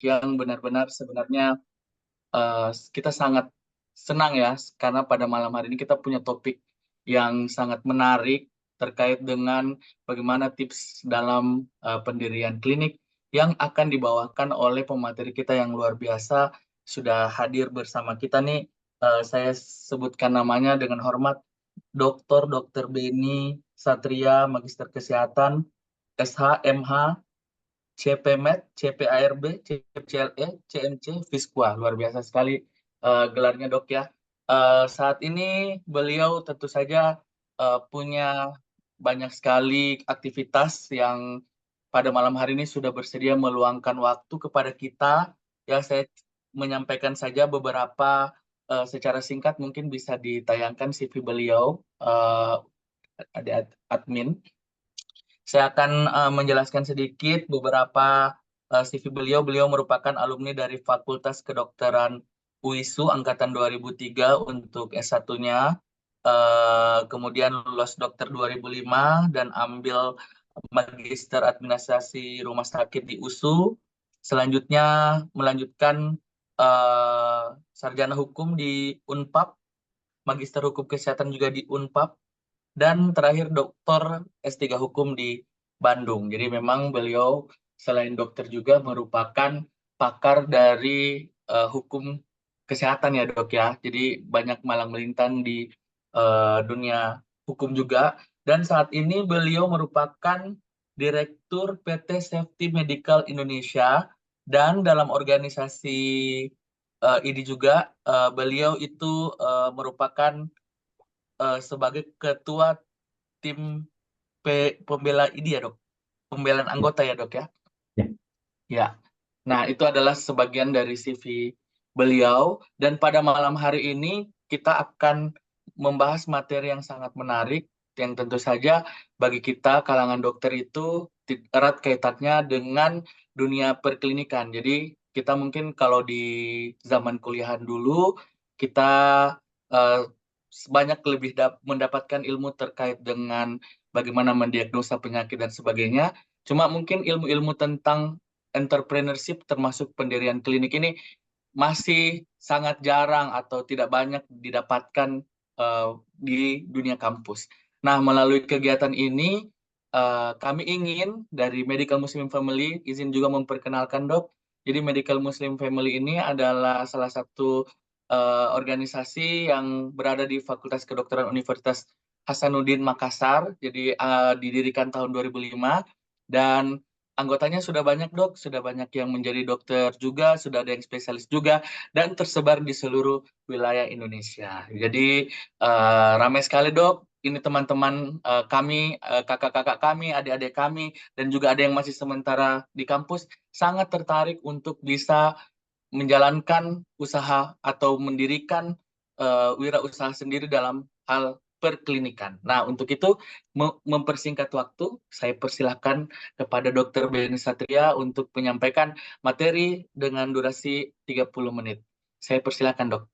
yang benar-benar sebenarnya kita sangat senang ya, karena pada malam hari ini kita punya topik yang sangat menarik terkait dengan bagaimana tips dalam pendirian klinik yang akan dibawakan oleh pemateri kita yang luar biasa sudah hadir bersama kita nih. Saya sebutkan namanya dengan hormat Dr. Beni Satria, Magister Kesehatan, SH, MH, CPMed, CPARB, CPCLE, CMC, Visqua. Luar biasa sekali gelarnya dok ya. Saat ini beliau tentu saja punya banyak sekali aktivitas yang pada malam hari ini sudah bersedia meluangkan waktu kepada kita. Ya, saya menyampaikan saja beberapa secara singkat mungkin bisa ditayangkan CV beliau, ada admin. Saya akan menjelaskan sedikit beberapa CV beliau. Beliau merupakan alumni dari Fakultas Kedokteran UISU angkatan 2003 untuk S1-nya. Kemudian lulus dokter 2005 dan ambil Magister Administrasi Rumah Sakit di USU. Selanjutnya melanjutkan sarjana hukum di Unpad, Magister Hukum Kesehatan juga di Unpad, dan terakhir doktor S3 Hukum di Bandung. Jadi memang beliau selain dokter juga merupakan pakar dari hukum kesehatan ya dok ya. Jadi banyak malang melintang di dunia hukum juga. Dan saat ini beliau merupakan Direktur PT Safety Medical Indonesia, dan dalam organisasi ini juga beliau itu merupakan sebagai ketua tim pembela ini ya dok, pembelaan anggota ya dok ya. Ya. Ya, nah itu adalah sebagian dari CV beliau, dan pada malam hari ini kita akan membahas materi yang sangat menarik yang tentu saja bagi kita kalangan dokter itu erat kaitannya dengan dunia perklinikan. Jadi kita mungkin kalau di zaman kuliahan dulu kita eh, banyak lebih mendapatkan ilmu terkait dengan bagaimana mendiagnosa penyakit dan sebagainya. Cuma mungkin ilmu-ilmu tentang entrepreneurship termasuk pendirian klinik ini masih sangat jarang atau tidak banyak didapatkan di dunia kampus. Nah, melalui kegiatan ini kami ingin dari Medical Muslim Family izin juga memperkenalkan dok. Jadi Medical Muslim Family ini adalah salah satu organisasi yang berada di Fakultas Kedokteran Universitas Hasanuddin Makassar. Jadi didirikan tahun 2005 dan anggotanya sudah banyak dok, sudah banyak yang menjadi dokter juga, sudah ada yang spesialis juga, dan tersebar di seluruh wilayah Indonesia. Jadi ramai sekali dok. Ini teman-teman kami, kakak-kakak kami, adik-adik kami, dan juga ada yang masih sementara di kampus, sangat tertarik untuk bisa menjalankan usaha atau mendirikan wirausaha sendiri dalam hal perklinikan. Nah, untuk itu mempersingkat waktu, saya persilahkan kepada Dr. Beni Satria untuk menyampaikan materi dengan durasi 30 menit. Saya persilahkan, Dok.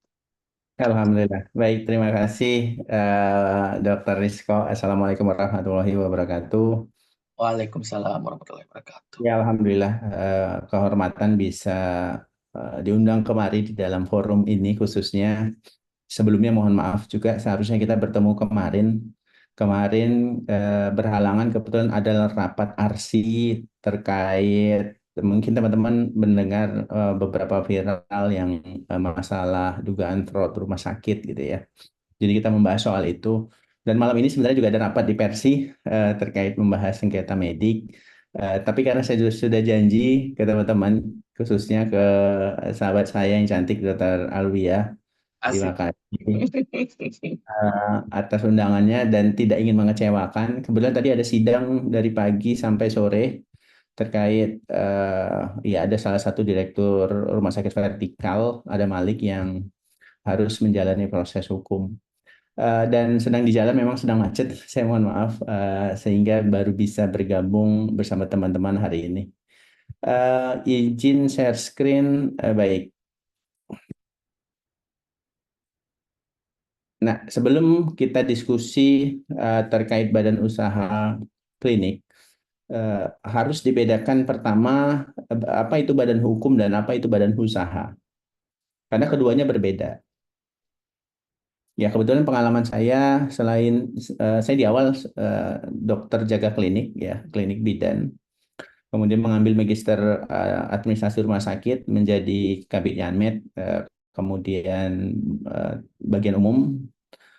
Alhamdulillah. Baik, terima kasih Dr. Rizko. Assalamualaikum warahmatullahi wabarakatuh. Waalaikumsalam warahmatullahi wabarakatuh. Ya, Alhamdulillah kehormatan bisa diundang kemari di dalam forum ini khususnya. Sebelumnya mohon maaf juga seharusnya kita bertemu kemarin. Kemarin berhalangan kebetulan ada rapat ARSI terkait mungkin teman-teman mendengar beberapa viral yang masalah dugaan fraud rumah sakit gitu ya. Jadi kita membahas soal itu. Dan malam ini sebenarnya juga ada rapat di Persi terkait membahas sengketa medik. Tapi karena saya sudah janji ke teman-teman, khususnya ke sahabat saya yang cantik, Dr. Alwia, terima Asik. kasih atas undangannya dan tidak ingin mengecewakan. Kebetulan tadi ada sidang dari pagi sampai sore terkait ya ada salah satu direktur rumah sakit vertikal, ada Malik yang harus menjalani proses hukum. Dan sedang di jalan memang sedang macet, saya mohon maaf sehingga baru bisa bergabung bersama teman-teman hari ini. Izin share screen, baik. Nah, sebelum kita diskusi terkait badan usaha klinik, harus dibedakan pertama apa itu badan hukum dan apa itu badan usaha. Karena keduanya berbeda. Ya, kebetulan pengalaman saya selain saya di awal dokter jaga klinik ya, klinik bidan. Kemudian mengambil magister administrasi rumah sakit menjadi Kabid Yanmed, kemudian bagian umum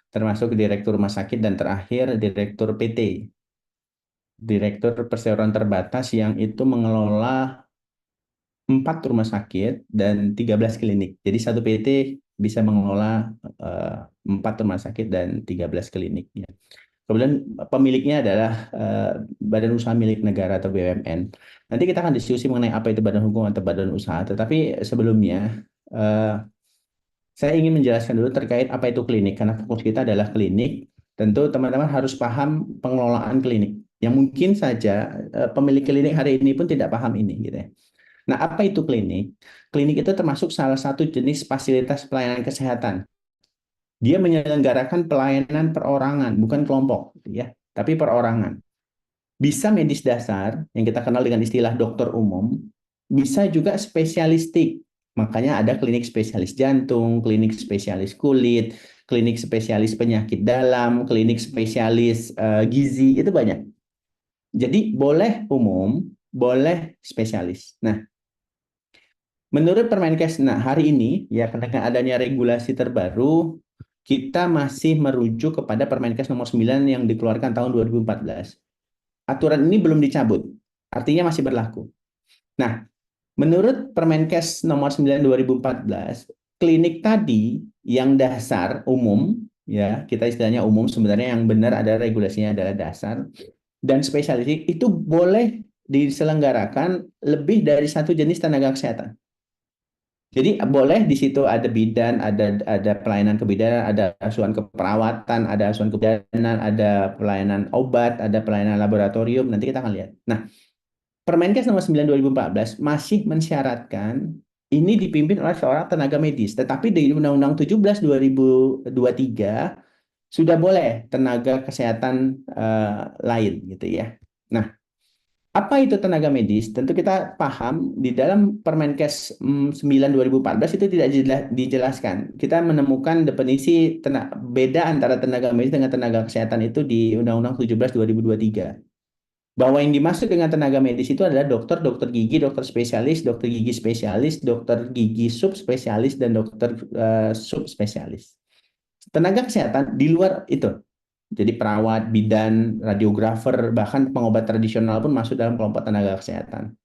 termasuk direktur rumah sakit dan terakhir direktur PT, direktur perseroan terbatas yang itu mengelola 4 rumah sakit dan 13 klinik. Jadi satu PT bisa mengelola 4 rumah sakit dan 13 klinik. Ya. Kemudian pemiliknya adalah badan usaha milik negara atau BUMN. Nanti kita akan diskusi mengenai apa itu badan hukum atau badan usaha. Tetapi sebelumnya saya ingin menjelaskan dulu terkait apa itu klinik. Karena fokus kita adalah klinik. Tentu teman-teman harus paham pengelolaan klinik. Yang mungkin saja pemilik klinik hari ini pun tidak paham ini, gitu ya. Nah, apa itu klinik? Klinik itu termasuk salah satu jenis fasilitas pelayanan kesehatan. Dia menyelenggarakan pelayanan perorangan, bukan kelompok, gitu ya, tapi perorangan. Bisa medis dasar, yang kita kenal dengan istilah dokter umum, bisa juga spesialistik. Makanya ada klinik spesialis jantung, klinik spesialis kulit, klinik spesialis penyakit dalam, klinik spesialis gizi, itu banyak. Jadi boleh umum, boleh spesialis. Nah, menurut Permenkes, nah hari ini ya dengan adanya regulasi terbaru, kita masih merujuk kepada Permenkes nomor 9 yang dikeluarkan tahun 2014. Aturan ini belum dicabut, artinya masih berlaku. Nah, menurut Permenkes nomor 9 2014, klinik tadi yang dasar umum, ya kita istilahnya umum, sebenarnya yang benar ada regulasinya adalah dasar, dan spesialis itu boleh diselenggarakan lebih dari satu jenis tenaga kesehatan. Jadi boleh di situ ada bidan, ada pelayanan kebidanan, ada asuhan keperawatan, ada asuhan kebidanan, ada pelayanan obat, ada pelayanan laboratorium. Nanti kita akan lihat. Nah, Permenkes nomor 9 2014 masih mensyaratkan ini dipimpin oleh seorang tenaga medis, tetapi di Undang-Undang 17 2023 sudah boleh tenaga kesehatan lain gitu ya. Nah, apa itu tenaga medis? Tentu kita paham di dalam Permenkes 9 2014 itu tidak dijelaskan. Kita menemukan definisi beda antara tenaga medis dengan tenaga kesehatan itu di Undang-Undang 17 2023. Bahwa yang dimaksud dengan tenaga medis itu adalah dokter, dokter gigi, dokter gigi spesialis, dokter gigi subspesialis, dan dokter subspesialis. Tenaga kesehatan di luar itu. Jadi perawat, bidan, radiografer, bahkan pengobat tradisional pun masuk dalam kelompok tenaga kesehatan.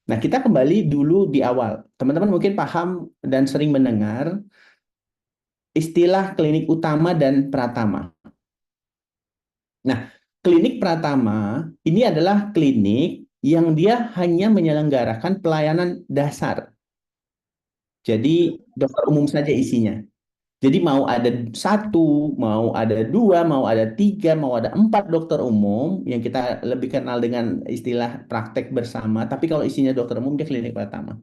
Nah, kita kembali dulu di awal. Teman-teman mungkin paham dan sering mendengar istilah klinik utama dan pratama. Nah, klinik pratama ini adalah klinik yang dia hanya menyelenggarakan pelayanan dasar. Jadi dokter umum saja isinya. Jadi mau ada satu, mau ada dua, mau ada tiga, mau ada 4 dokter umum yang kita lebih kenal dengan istilah praktek bersama. Tapi kalau isinya dokter umum dia klinik pertama.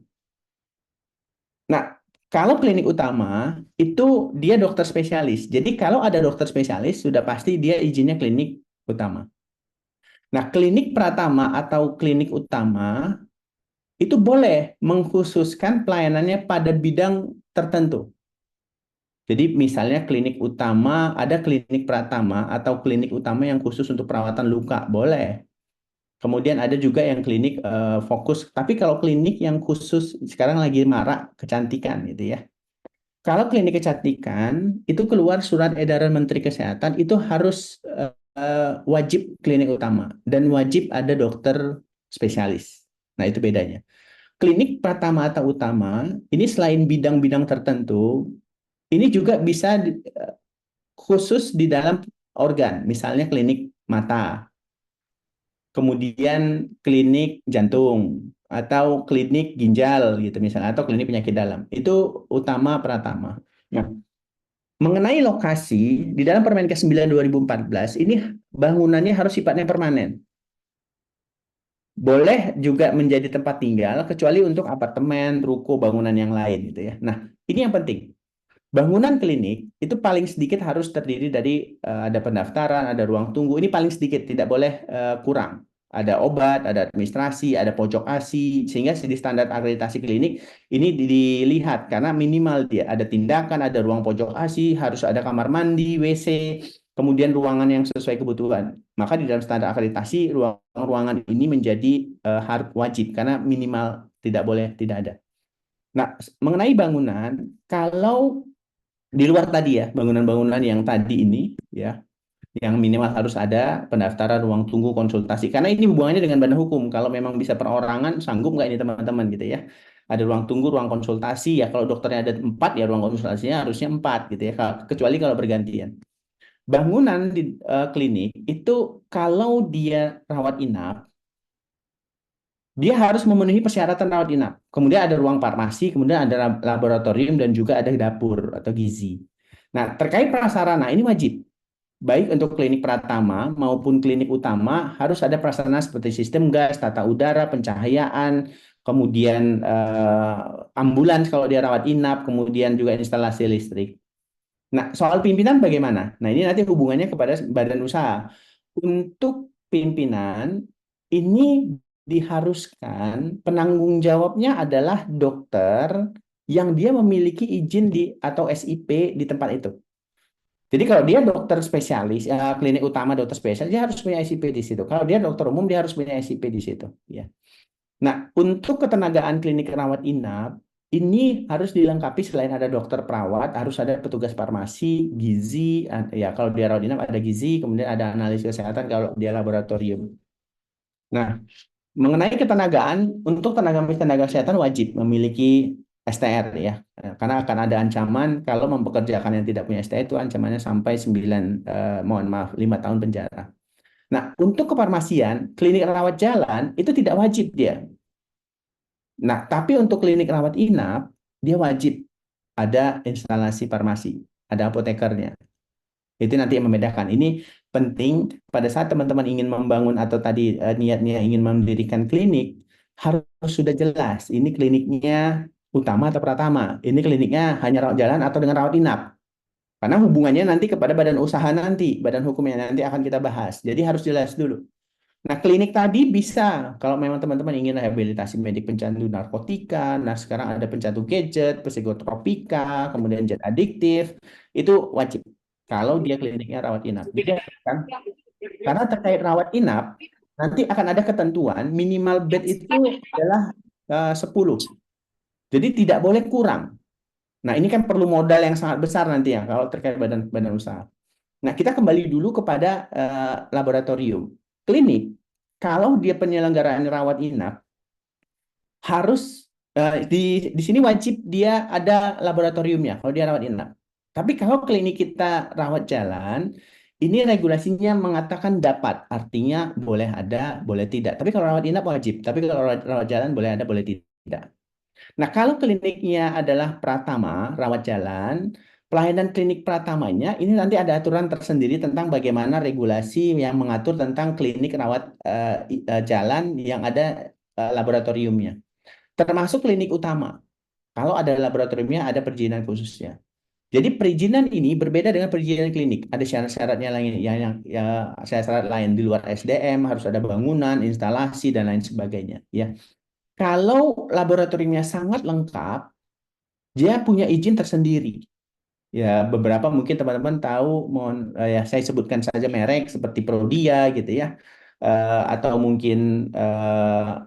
Nah, kalau klinik utama itu dia dokter spesialis. Jadi kalau ada dokter spesialis sudah pasti dia izinnya klinik utama. Nah, klinik pratama atau klinik utama itu boleh mengkhususkan pelayanannya pada bidang tertentu. Jadi misalnya klinik utama, ada klinik pratama atau klinik utama yang khusus untuk perawatan luka, boleh. Kemudian ada juga yang klinik fokus, tapi kalau klinik yang khusus sekarang lagi marak kecantikan gitu ya. Kalau klinik kecantikan itu keluar surat edaran Menteri Kesehatan itu harus wajib klinik utama dan wajib ada dokter spesialis. Nah, itu bedanya. Klinik pratama atau utama ini selain bidang-bidang tertentu ini juga bisa khusus di dalam organ, misalnya klinik mata, kemudian klinik jantung, atau klinik ginjal gitu misalnya, atau klinik penyakit dalam. Itu utama pratama. Nah, mengenai lokasi di dalam Permenkes 9 2014 ini bangunannya harus sifatnya permanen. Boleh juga menjadi tempat tinggal kecuali untuk apartemen, ruko, bangunan yang lain gitu ya. Nah, ini yang penting. Bangunan klinik itu paling sedikit harus terdiri dari ada pendaftaran, ada ruang tunggu. Ini paling sedikit, tidak boleh kurang. ada obat, ada administrasi, ada pojok ASI, sehingga di standar akreditasi klinik ini dilihat karena minimal dia ada tindakan, ada ruang pojok ASI, harus ada kamar mandi, WC, kemudian ruangan yang sesuai kebutuhan. Maka di dalam standar akreditasi ruangan ini menjadi harus wajib karena minimal tidak boleh tidak ada. Nah, mengenai bangunan, kalau di luar tadi ya, bangunan-bangunan yang tadi ini ya, yang minimal harus ada pendaftaran ruang tunggu konsultasi. Karena ini hubungannya dengan badan hukum. Kalau memang bisa perorangan, sanggup nggak ini teman-teman gitu ya. Ada ruang tunggu, ruang konsultasi ya. Kalau dokternya ada 4 ya ruang konsultasinya harusnya 4 gitu ya. Kecuali kalau bergantian. Bangunan di klinik itu kalau dia rawat inap, dia harus memenuhi persyaratan rawat inap. Kemudian ada ruang farmasi, kemudian ada laboratorium dan juga ada dapur atau gizi. Nah, terkait prasarana ini wajib. Baik untuk klinik pratama maupun klinik utama harus ada prasarana seperti sistem gas, tata udara, pencahayaan, kemudian ambulans kalau dia rawat inap, kemudian juga instalasi listrik. Nah, soal pimpinan bagaimana? Nah, ini nanti hubungannya kepada badan usaha. Untuk pimpinan, ini diharuskan penanggung jawabnya adalah dokter yang dia memiliki izin atau SIP di tempat itu. Jadi kalau dia dokter spesialis, klinik utama dokter spesialis, dia harus punya SIP di situ. Kalau dia dokter umum, dia harus punya SIP di situ. Ya. Nah, untuk ketenagaan klinik rawat inap, ini harus dilengkapi selain ada dokter perawat, harus ada petugas farmasi, gizi, ya kalau dia rawat inap ada gizi, kemudian ada analis kesehatan kalau dia laboratorium. Nah, mengenai ketenagaan, untuk tenaga kesehatan wajib memiliki STR ya. Karena akan ada ancaman kalau mempekerjakan yang tidak punya STR itu ancamannya sampai 5 tahun penjara. Nah, untuk kefarmasian, klinik rawat jalan itu tidak wajib dia. Nah, tapi untuk klinik rawat inap, dia wajib ada instalasi farmasi, ada apotekernya. Itu nanti yang membedakan. Ini penting pada saat teman-teman ingin membangun atau tadi niatnya ingin mendirikan klinik, harus sudah jelas. Ini kliniknya utama atau pratama. Ini kliniknya hanya rawat jalan atau dengan rawat inap. Karena hubungannya nanti kepada badan usaha nanti, badan hukumnya nanti akan kita bahas. Jadi harus jelas dulu. Nah, klinik tadi bisa, kalau memang teman-teman ingin rehabilitasi medik pencandu narkotika, nah sekarang ada pencandu gadget, psikotropika, kemudian zat adiktif, itu wajib. Kalau dia kliniknya rawat inap. Jadi, kan, karena terkait rawat inap, nanti akan ada ketentuan minimal bed itu adalah 10. Jadi tidak boleh kurang. Nah, ini kan perlu modal yang sangat besar nanti ya, kalau terkait badan usaha. Nah, kita kembali dulu kepada laboratorium. Klinik, kalau dia penyelenggaraan rawat inap, harus di sini wajib dia ada laboratoriumnya kalau dia rawat inap. Tapi kalau klinik kita rawat jalan, ini regulasinya mengatakan dapat, artinya boleh ada, boleh tidak. Tapi kalau rawat inap wajib, tapi kalau rawat jalan boleh ada, boleh tidak. Nah, kalau kliniknya adalah pratama, rawat jalan, pelayanan klinik pratamanya ini nanti ada aturan tersendiri tentang bagaimana regulasi yang mengatur tentang klinik rawat jalan yang ada laboratoriumnya. Termasuk klinik utama. Kalau ada laboratoriumnya, ada perizinan khususnya. Jadi perizinan ini berbeda dengan perizinan klinik. Ada syarat-syaratnya lain syarat-syarat lain di luar SDM, harus ada bangunan, instalasi dan lain sebagainya. Ya, kalau laboratoriumnya sangat lengkap, dia punya izin tersendiri. Ya, beberapa mungkin teman-teman tahu, ya saya sebutkan saja merek seperti Prodia gitu ya, atau mungkin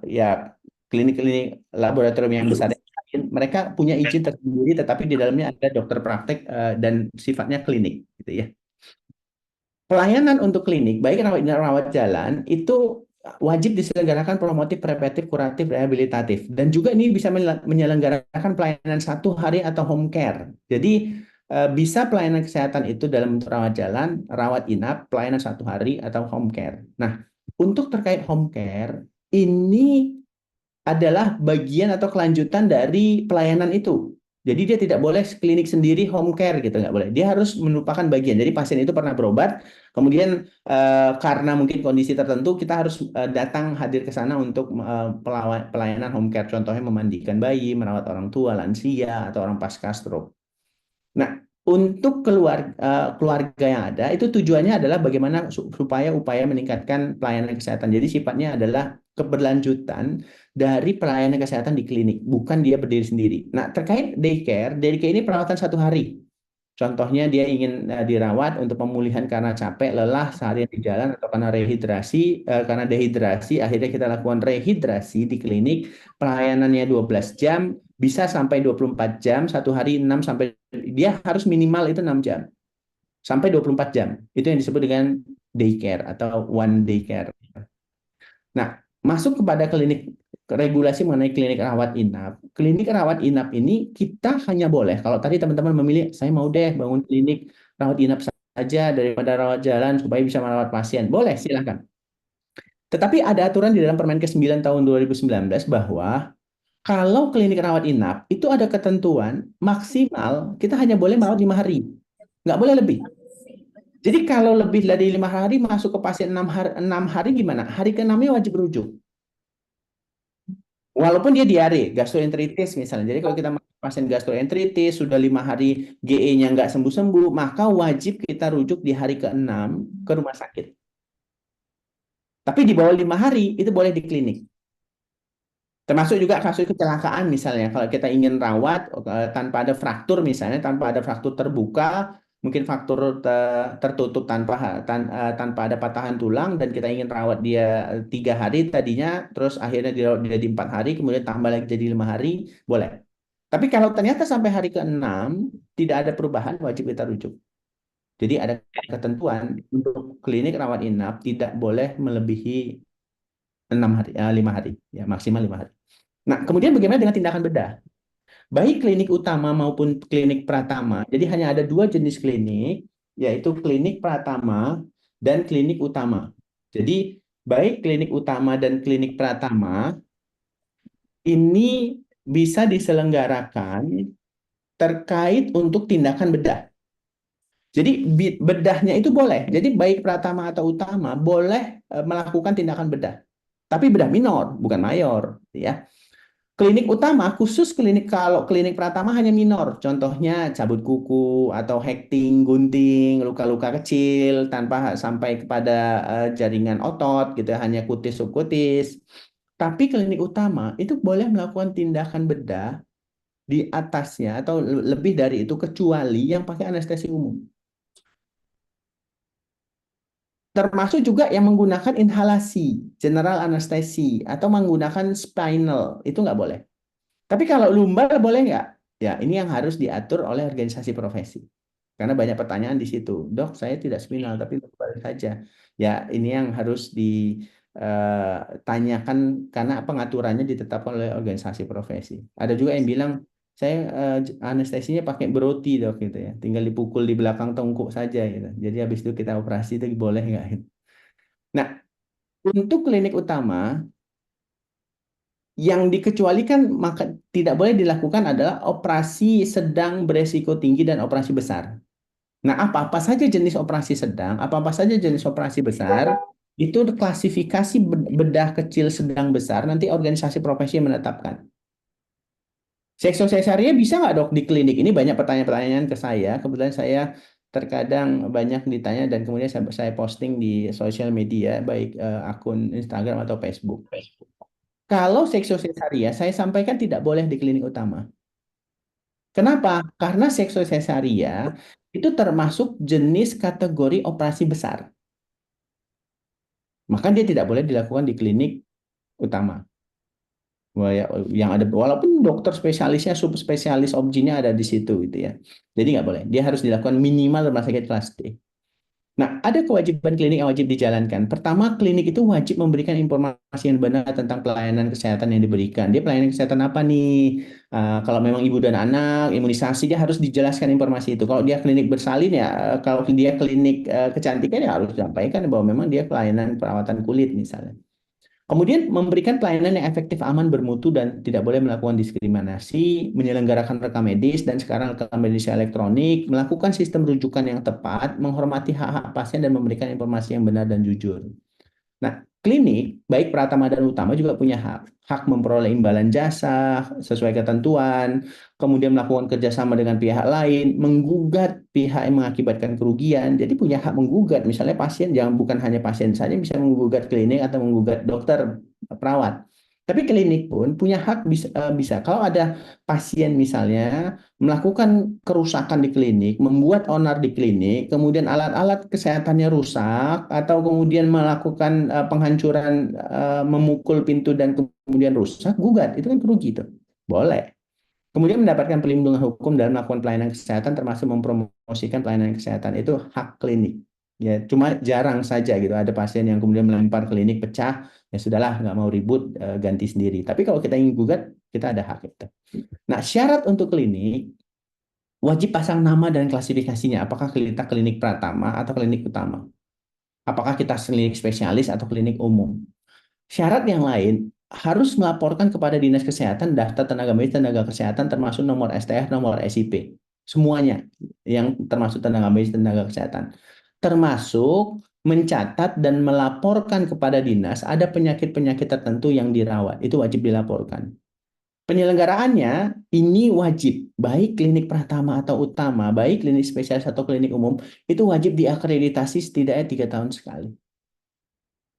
ya klinik-klinik laboratorium yang besar yang lain, mereka punya izin tersendiri, tetapi di dalamnya ada dokter praktek dan sifatnya klinik gitu ya. Pelayanan untuk klinik, baik rawat jalan, itu wajib diselenggarakan promotif, preventif, kuratif, rehabilitatif. Dan juga ini bisa menyelenggarakan pelayanan 1 hari atau home care. Jadi bisa pelayanan kesehatan itu dalam rawat jalan, rawat inap, pelayanan 1 hari atau home care. Nah, untuk terkait home care, ini adalah bagian atau kelanjutan dari pelayanan itu. Jadi dia tidak boleh klinik sendiri home care gitu, nggak boleh. Dia harus merupakan bagian. Jadi pasien itu pernah berobat, kemudian karena mungkin kondisi tertentu kita harus datang hadir ke sana untuk pelayanan home care. Contohnya memandikan bayi, merawat orang tua, lansia, atau orang pasca stroke. Nah, untuk keluarga yang ada itu tujuannya adalah bagaimana supaya upaya meningkatkan pelayanan kesehatan. Jadi sifatnya adalah keberlanjutan dari pelayanan kesehatan di klinik, bukan dia berdiri sendiri. Nah, terkait daycare ini perawatan 1 hari. Contohnya dia ingin dirawat untuk pemulihan karena capek, lelah seharian di jalan atau karena karena dehidrasi, akhirnya kita lakukan rehidrasi di klinik, pelayanannya 12 jam, bisa sampai 24 jam, 1 hari 6 sampai dia harus minimal itu 6 jam sampai 24 jam. Itu yang disebut dengan daycare atau one daycare. Nah, masuk kepada regulasi mengenai klinik rawat inap. Klinik rawat inap ini kita hanya boleh, kalau tadi teman-teman memilih, saya mau deh bangun klinik rawat inap saja daripada rawat jalan supaya bisa merawat pasien. Boleh, silahkan. Tetapi ada aturan di dalam Permenkes 9 tahun 2019 bahwa kalau klinik rawat inap itu ada ketentuan maksimal kita hanya boleh merawat 5 hari, nggak boleh lebih. Jadi kalau lebih dari 5 hari masuk ke pasien 6 hari gimana? Hari ke-6-nya wajib rujuk. Walaupun dia diare, gastroenteritis misalnya. Jadi kalau kita pasien gastroenteritis sudah 5 hari GE-nya nggak sembuh-sembuh, maka wajib kita rujuk di hari ke-6 ke rumah sakit. Tapi di bawah 5 hari itu boleh di klinik. Termasuk juga kasus kecelakaan misalnya, kalau kita ingin rawat tanpa ada fraktur misalnya, tanpa ada fraktur terbuka, mungkin fraktur tertutup tanpa ada patahan tulang, dan kita ingin rawat dia 3 hari tadinya, terus akhirnya dirawat dia di 4 hari, kemudian tambah lagi jadi 5 hari, boleh. Tapi kalau ternyata sampai hari ke-6 tidak ada perubahan, wajib kita rujuk. Jadi ada ketentuan untuk klinik rawat inap tidak boleh melebihi 5 hari, ya maksimal 5 hari. Nah, kemudian bagaimana dengan tindakan bedah? Baik klinik utama maupun klinik pratama. Jadi hanya ada 2 jenis klinik, yaitu klinik pratama dan klinik utama. Jadi baik klinik utama dan klinik pratama ini bisa diselenggarakan terkait untuk tindakan bedah. Jadi bedahnya itu boleh. Jadi baik pratama atau utama boleh melakukan tindakan bedah. Tapi bedah minor, bukan mayor, ya. Klinik utama, khusus kalau klinik pratama hanya minor, contohnya cabut kuku atau hekting, gunting, luka-luka kecil tanpa sampai kepada jaringan otot gitu, hanya kutis subkutis. Tapi klinik utama itu boleh melakukan tindakan bedah di atasnya atau lebih dari itu kecuali yang pakai anestesi umum. Termasuk juga yang menggunakan inhalasi, general anestesi, atau menggunakan spinal, itu nggak boleh. Tapi kalau lumbar boleh nggak? Ya, ini yang harus diatur oleh organisasi profesi. Karena banyak pertanyaan di situ. Dok, saya tidak spinal, tapi lumbar saja. Ya, ini yang harus ditanyakan karena pengaturannya ditetapkan oleh organisasi profesi. Ada juga yang bilang, saya anestesinya pakai broti dok gitu ya. Tinggal dipukul di belakang tengkuk saja gitu. Jadi habis itu kita operasi itu boleh nggak? Nah, untuk klinik utama yang dikecualikan maka tidak boleh dilakukan adalah operasi sedang beresiko tinggi dan operasi besar. Nah, apa-apa saja jenis operasi sedang, apa-apa saja jenis operasi besar, itu klasifikasi bedah kecil, sedang, besar, nanti organisasi profesi yang menetapkan. Seksosesaria bisa nggak dok di klinik? Ini banyak pertanyaan-pertanyaan ke saya. Kebetulan saya terkadang banyak ditanya dan kemudian saya posting di sosial media, baik akun Instagram atau Facebook. Kalau seksosesaria, saya sampaikan tidak boleh di klinik utama. Kenapa? Karena seksosesaria itu termasuk jenis kategori operasi besar. Maka dia tidak boleh dilakukan di klinik utama. Yang ada, walaupun dokter spesialisnya, subspesialis obgynnya ada di situ gitu ya. Jadi nggak boleh. Dia harus dilakukan minimal rumah sakit kelas D. Nah, ada kewajiban klinik yang wajib dijalankan. Pertama, klinik itu wajib memberikan informasi yang benar tentang pelayanan kesehatan yang diberikan. Dia pelayanan kesehatan apa nih? Kalau memang ibu dan anak, imunisasi, dia harus dijelaskan informasi itu. Kalau dia klinik bersalin ya, kalau dia klinik kecantikan ya harus disampaikan bahwa memang dia pelayanan perawatan kulit misalnya. Kemudian memberikan pelayanan yang efektif, aman, bermutu, dan tidak boleh melakukan diskriminasi, menyelenggarakan rekam medis, dan sekarang rekam medis elektronik, melakukan sistem rujukan yang tepat, menghormati hak-hak pasien, dan memberikan informasi yang benar dan jujur. Nah, klinik, baik Pratama dan Utama juga punya hak. Hak memperoleh imbalan jasa sesuai ketentuan, kemudian melakukan kerjasama dengan pihak lain, menggugat pihak yang mengakibatkan kerugian. Jadi punya hak menggugat. Misalnya pasien, jangan bukan hanya pasien saja bisa menggugat klinik atau menggugat dokter, perawat. Tapi klinik pun punya hak bisa. Kalau ada pasien misalnya melakukan kerusakan di klinik, membuat onar di klinik, kemudian alat-alat kesehatannya rusak, atau kemudian melakukan penghancuran, memukul pintu dan kemudian rusak, gugat, itu kan rugi itu. Boleh. Kemudian mendapatkan perlindungan hukum dalam melakukan pelayanan kesehatan, termasuk mempromosikan pelayanan kesehatan, itu hak klinik. Ya, cuma jarang saja gitu ada pasien yang kemudian melempar klinik pecah, ya sudahlah nggak mau ribut, ganti sendiri. Tapi kalau kita ingin gugat, kita ada hak itu. Nah, syarat untuk klinik wajib pasang nama dan klasifikasinya. Apakah kita klinik pratama atau klinik utama? Apakah kita klinik spesialis atau klinik umum? Syarat yang lain harus melaporkan kepada Dinas Kesehatan daftar tenaga medis, tenaga kesehatan termasuk nomor STR, nomor SIP. Semuanya yang termasuk tenaga medis, tenaga kesehatan. Termasuk mencatat dan melaporkan kepada dinas ada penyakit-penyakit tertentu yang dirawat. Itu wajib dilaporkan. Penyelenggaraannya ini wajib, baik klinik pratama atau utama, baik klinik spesialis atau klinik umum, itu wajib diakreditasi setidaknya 3 tahun sekali.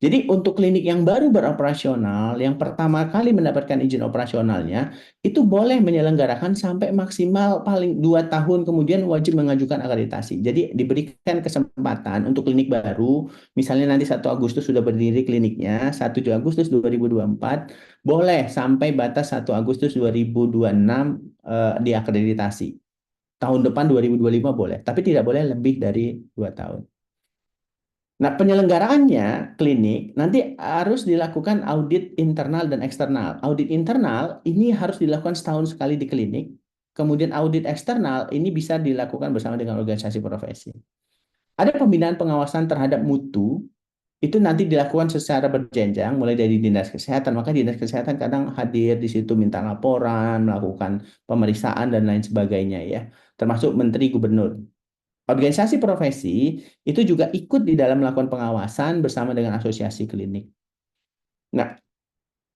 Jadi untuk klinik yang baru beroperasional, yang pertama kali mendapatkan izin operasionalnya, itu boleh menyelenggarakan sampai maksimal paling 2 tahun kemudian wajib mengajukan akreditasi. Jadi diberikan kesempatan untuk klinik baru, misalnya nanti 1 Agustus sudah berdiri kliniknya, 1 Agustus 2024, boleh sampai batas 1 Agustus 2026 diakreditasi. Tahun depan 2025 boleh, tapi tidak boleh lebih dari 2 tahun. Nah, penyelenggaraannya klinik nanti harus dilakukan audit internal dan eksternal. Audit internal ini harus dilakukan setahun sekali di klinik. Kemudian audit eksternal ini bisa dilakukan bersama dengan organisasi profesi. Ada pembinaan pengawasan terhadap mutu, itu nanti dilakukan secara berjenjang mulai dari dinas kesehatan. Maka dinas kesehatan kadang hadir di situ minta laporan, melakukan pemeriksaan dan lain sebagainya ya. Termasuk menteri, gubernur. Organisasi profesi itu juga ikut di dalam melakukan pengawasan bersama dengan asosiasi klinik. Nah,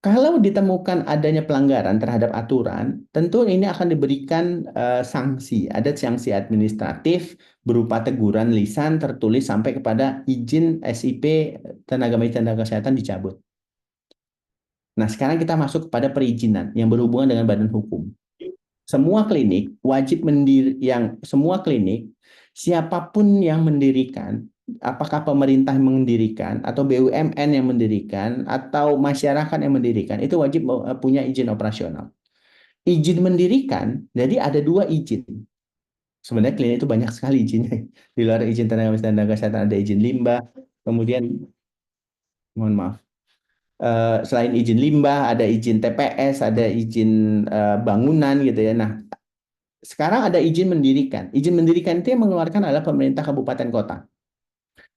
kalau ditemukan adanya pelanggaran terhadap aturan, tentu ini akan diberikan sanksi. Ada sanksi administratif berupa teguran lisan tertulis sampai kepada izin SIP tenaga medis tenaga kesehatan dicabut. Nah, sekarang kita masuk kepada perizinan yang berhubungan dengan badan hukum. Semua klinik wajib semua klinik siapapun yang mendirikan, apakah pemerintah yang mendirikan atau BUMN yang mendirikan atau masyarakat yang mendirikan, itu wajib punya izin operasional. Izin mendirikan, jadi ada 2 izin. Sebenarnya klinik itu banyak sekali izinnya. Di luar izin tenaga kesehatan ada izin limbah, kemudian mohon maaf. Selain izin limbah, ada izin TPS, ada izin bangunan gitu ya. Nah, sekarang ada izin mendirikan. Izin mendirikan itu yang mengeluarkan adalah pemerintah kabupaten kota.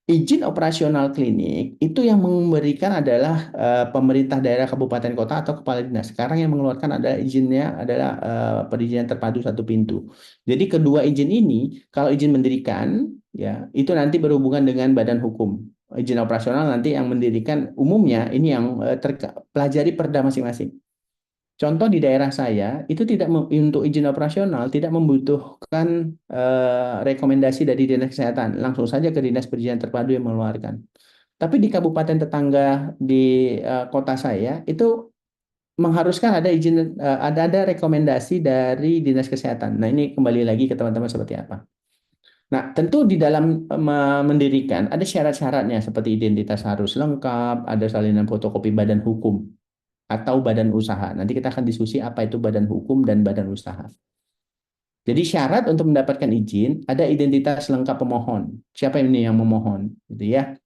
Izin operasional klinik itu yang memberikan adalah pemerintah daerah kabupaten kota atau kepala dinas. Sekarang yang mengeluarkan adalah izinnya adalah perizinan terpadu satu pintu. Jadi kedua izin ini, kalau izin mendirikan ya itu nanti berhubungan dengan badan hukum. Izin operasional nanti yang mendirikan umumnya ini yang pelajari perda masing-masing. Contoh di daerah saya itu tidak untuk izin operasional tidak membutuhkan rekomendasi dari dinas kesehatan, langsung saja ke dinas perizinan terpadu yang mengeluarkan. Tapi di kabupaten tetangga di kota saya itu mengharuskan ada izin, ada rekomendasi dari dinas kesehatan. Nah ini kembali lagi ke teman-teman seperti apa. Nah tentu di dalam mendirikan ada syarat-syaratnya seperti identitas harus lengkap, ada salinan fotokopi badan hukum atau badan usaha. Nanti kita akan diskusi apa itu badan hukum dan badan usaha. Jadi syarat untuk mendapatkan izin ada identitas lengkap pemohon. Siapa ini yang memohon, gitu ya.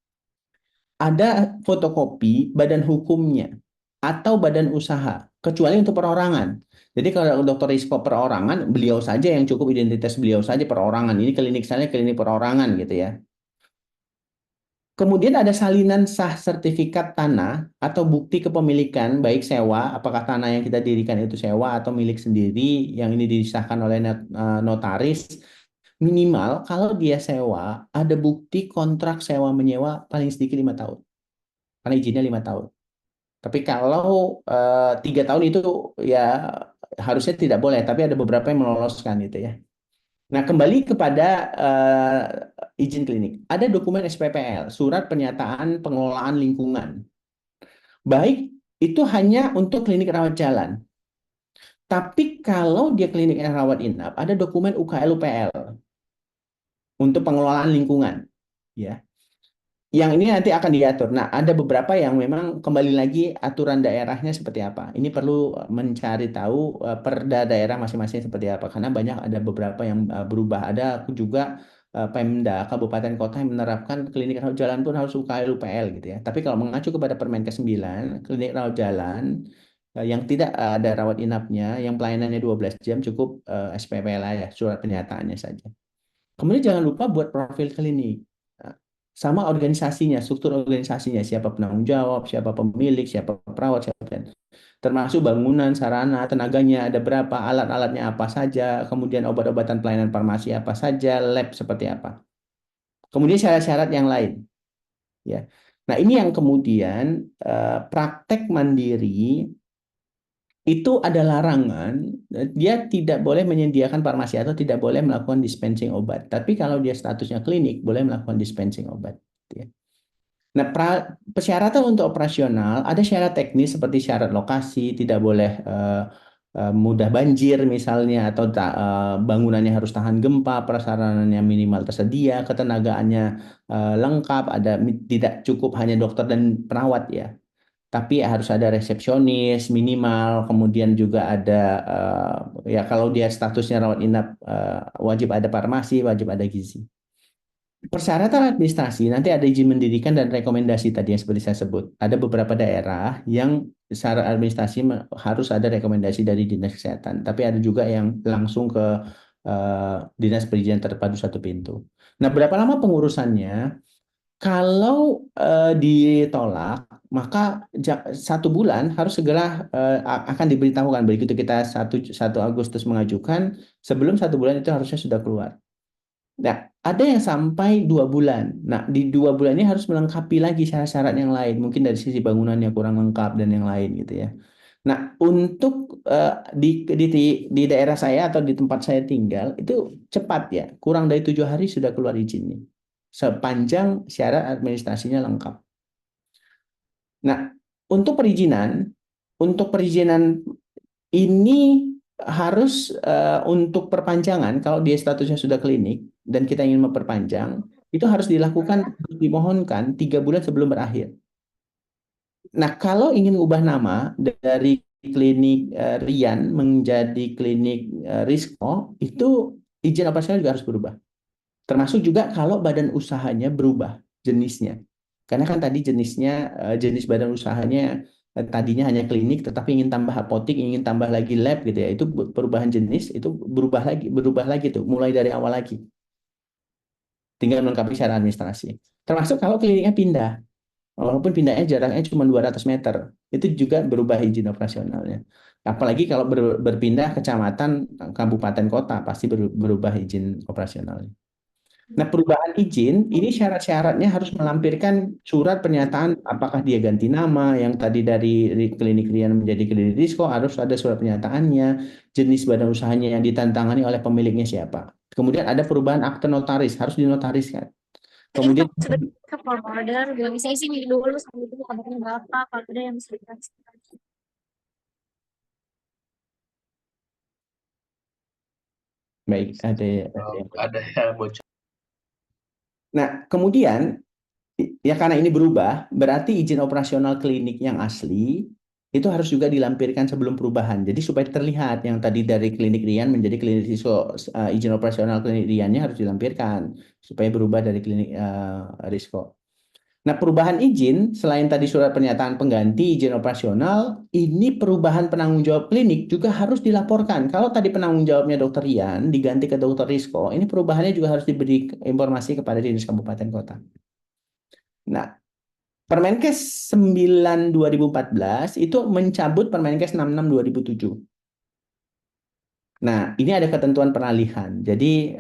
Ada fotokopi badan hukumnya atau badan usaha, kecuali untuk perorangan. Jadi kalau Dr. Rizko perorangan, beliau saja yang cukup identitas beliau saja perorangan. Ini klinik saya klinik perorangan gitu ya. Kemudian ada salinan sah sertifikat tanah atau bukti kepemilikan, baik sewa, apakah tanah yang kita dirikan itu sewa atau milik sendiri, yang ini disahkan oleh notaris. Minimal kalau dia sewa, ada bukti kontrak sewa menyewa paling sedikit 5 tahun. karena izinnya 5 tahun. Tapi kalau 3 tahun itu ya harusnya tidak boleh, tapi ada beberapa yang meloloskan gitu ya. Nah, kembali kepada izin klinik. Ada dokumen SPPL, Surat Pernyataan Pengelolaan Lingkungan. Baik, itu hanya untuk klinik rawat jalan. Tapi kalau dia klinik rawat inap, ada dokumen UKL-UPL untuk pengelolaan lingkungan. Ya, yang ini nanti akan diatur. Nah, ada beberapa yang memang kembali lagi aturan daerahnya seperti apa. Ini perlu mencari tahu perda daerah masing-masing seperti apa. Karena banyak ada beberapa yang berubah. Ada juga Pemda, kabupaten kota yang menerapkan klinik rawat jalan pun harus UKL UPL gitu ya. Tapi kalau mengacu kepada Permenkes 9, klinik rawat jalan yang tidak ada rawat inapnya, yang pelayanannya 12 jam cukup SPPLA ya, surat pernyataannya saja. Kemudian jangan lupa buat profil klinik. Nah, sama organisasinya, struktur organisasinya, siapa penanggung jawab, siapa pemilik, siapa perawat, siapa termasuk bangunan, sarana, tenaganya ada berapa, alat-alatnya apa saja, kemudian obat-obatan pelayanan farmasi apa saja, lab seperti apa. Kemudian syarat-syarat yang lain, ya. Nah, ini yang kemudian praktek mandiri itu ada larangan, dia tidak boleh menyediakan farmasi atau tidak boleh melakukan dispensing obat. Tapi kalau dia statusnya klinik, boleh melakukan dispensing obat. Gitu ya. Nah, persyaratan untuk operasional ada syarat teknis seperti syarat lokasi, tidak boleh mudah banjir misalnya, atau bangunannya harus tahan gempa, prasarananya minimal tersedia, ketenagaannya lengkap, ada tidak cukup hanya dokter dan perawat ya. Tapi harus ada resepsionis minimal, kemudian juga ada ya kalau dia statusnya rawat inap wajib ada farmasi, wajib ada gizi. Persyaratan administrasi nanti ada izin mendirikan dan rekomendasi tadi yang seperti saya sebut. Ada beberapa daerah yang syarat administrasi harus ada rekomendasi dari dinas kesehatan, tapi ada juga yang langsung ke dinas perizinan terpadu satu pintu. Nah, berapa lama pengurusannya? Kalau ditolak, maka 1 bulan harus segera akan diberitahukan. Begitu kita 1 Agustus mengajukan, sebelum 1 bulan itu harusnya sudah keluar. Nah, ada yang sampai 2 bulan. Nah, di 2 bulan ini harus melengkapi lagi syarat-syarat yang lain. Mungkin dari sisi bangunan yang kurang lengkap dan yang lain gitu ya. Nah, untuk di daerah saya atau di tempat saya tinggal itu cepat ya, kurang dari 7 hari sudah keluar izinnya, sepanjang syarat administrasinya lengkap. Nah, untuk perizinan ini harus untuk perpanjangan kalau dia statusnya sudah klinik dan kita ingin memperpanjang, itu harus dilakukan, dimohonkan 3 bulan sebelum berakhir. Nah, kalau ingin ubah nama dari klinik Rian menjadi klinik Risco, itu izin operasional juga harus berubah. Termasuk juga kalau badan usahanya berubah jenisnya. Karena kan tadi jenis badan usahanya tadinya hanya klinik, tetapi ingin tambah apotik, ingin tambah lagi lab gitu ya. Itu perubahan jenis, itu berubah lagi tuh, mulai dari awal lagi. Tinggal melengkapi syarat administrasi. Termasuk kalau kliniknya pindah. Walaupun pindahnya jaraknya cuma 200 meter, itu juga berubah izin operasionalnya. Apalagi kalau berpindah kecamatan, kabupaten, kota, pasti berubah izin operasionalnya. Nah, perubahan izin ini syarat-syaratnya harus melampirkan surat pernyataan apakah dia ganti nama, yang tadi dari klinik Rian menjadi klinik Risco, harus ada surat pernyataannya, jenis badan usahanya yang ditantangani oleh pemiliknya siapa. Kemudian ada perubahan akte notaris, harus dinotariskan. Kemudian Sudah ke forwarder, bilang saya sini dulu sampai itu kabarnya berapa, kalau ada yang bisa dikasih. baik, ada yang Ada ya bocor. Nah, kemudian ya karena ini berubah, berarti izin operasional klinik yang asli itu harus juga dilampirkan sebelum perubahan. Jadi supaya terlihat yang tadi dari klinik Rian menjadi klinik Risco, izin operasional klinik Riannya harus dilampirkan supaya berubah dari klinik Risco. Nah, perubahan izin selain tadi surat pernyataan pengganti izin operasional, ini perubahan penanggung jawab klinik juga harus dilaporkan. Kalau tadi penanggung jawabnya Dokter Rian diganti ke Dokter Risco, ini perubahannya juga harus diberi informasi kepada dinas kabupaten kota. Nah, Permenkes 9 2014 itu mencabut Permenkes 66 2007. Nah, ini ada ketentuan peralihan. Jadi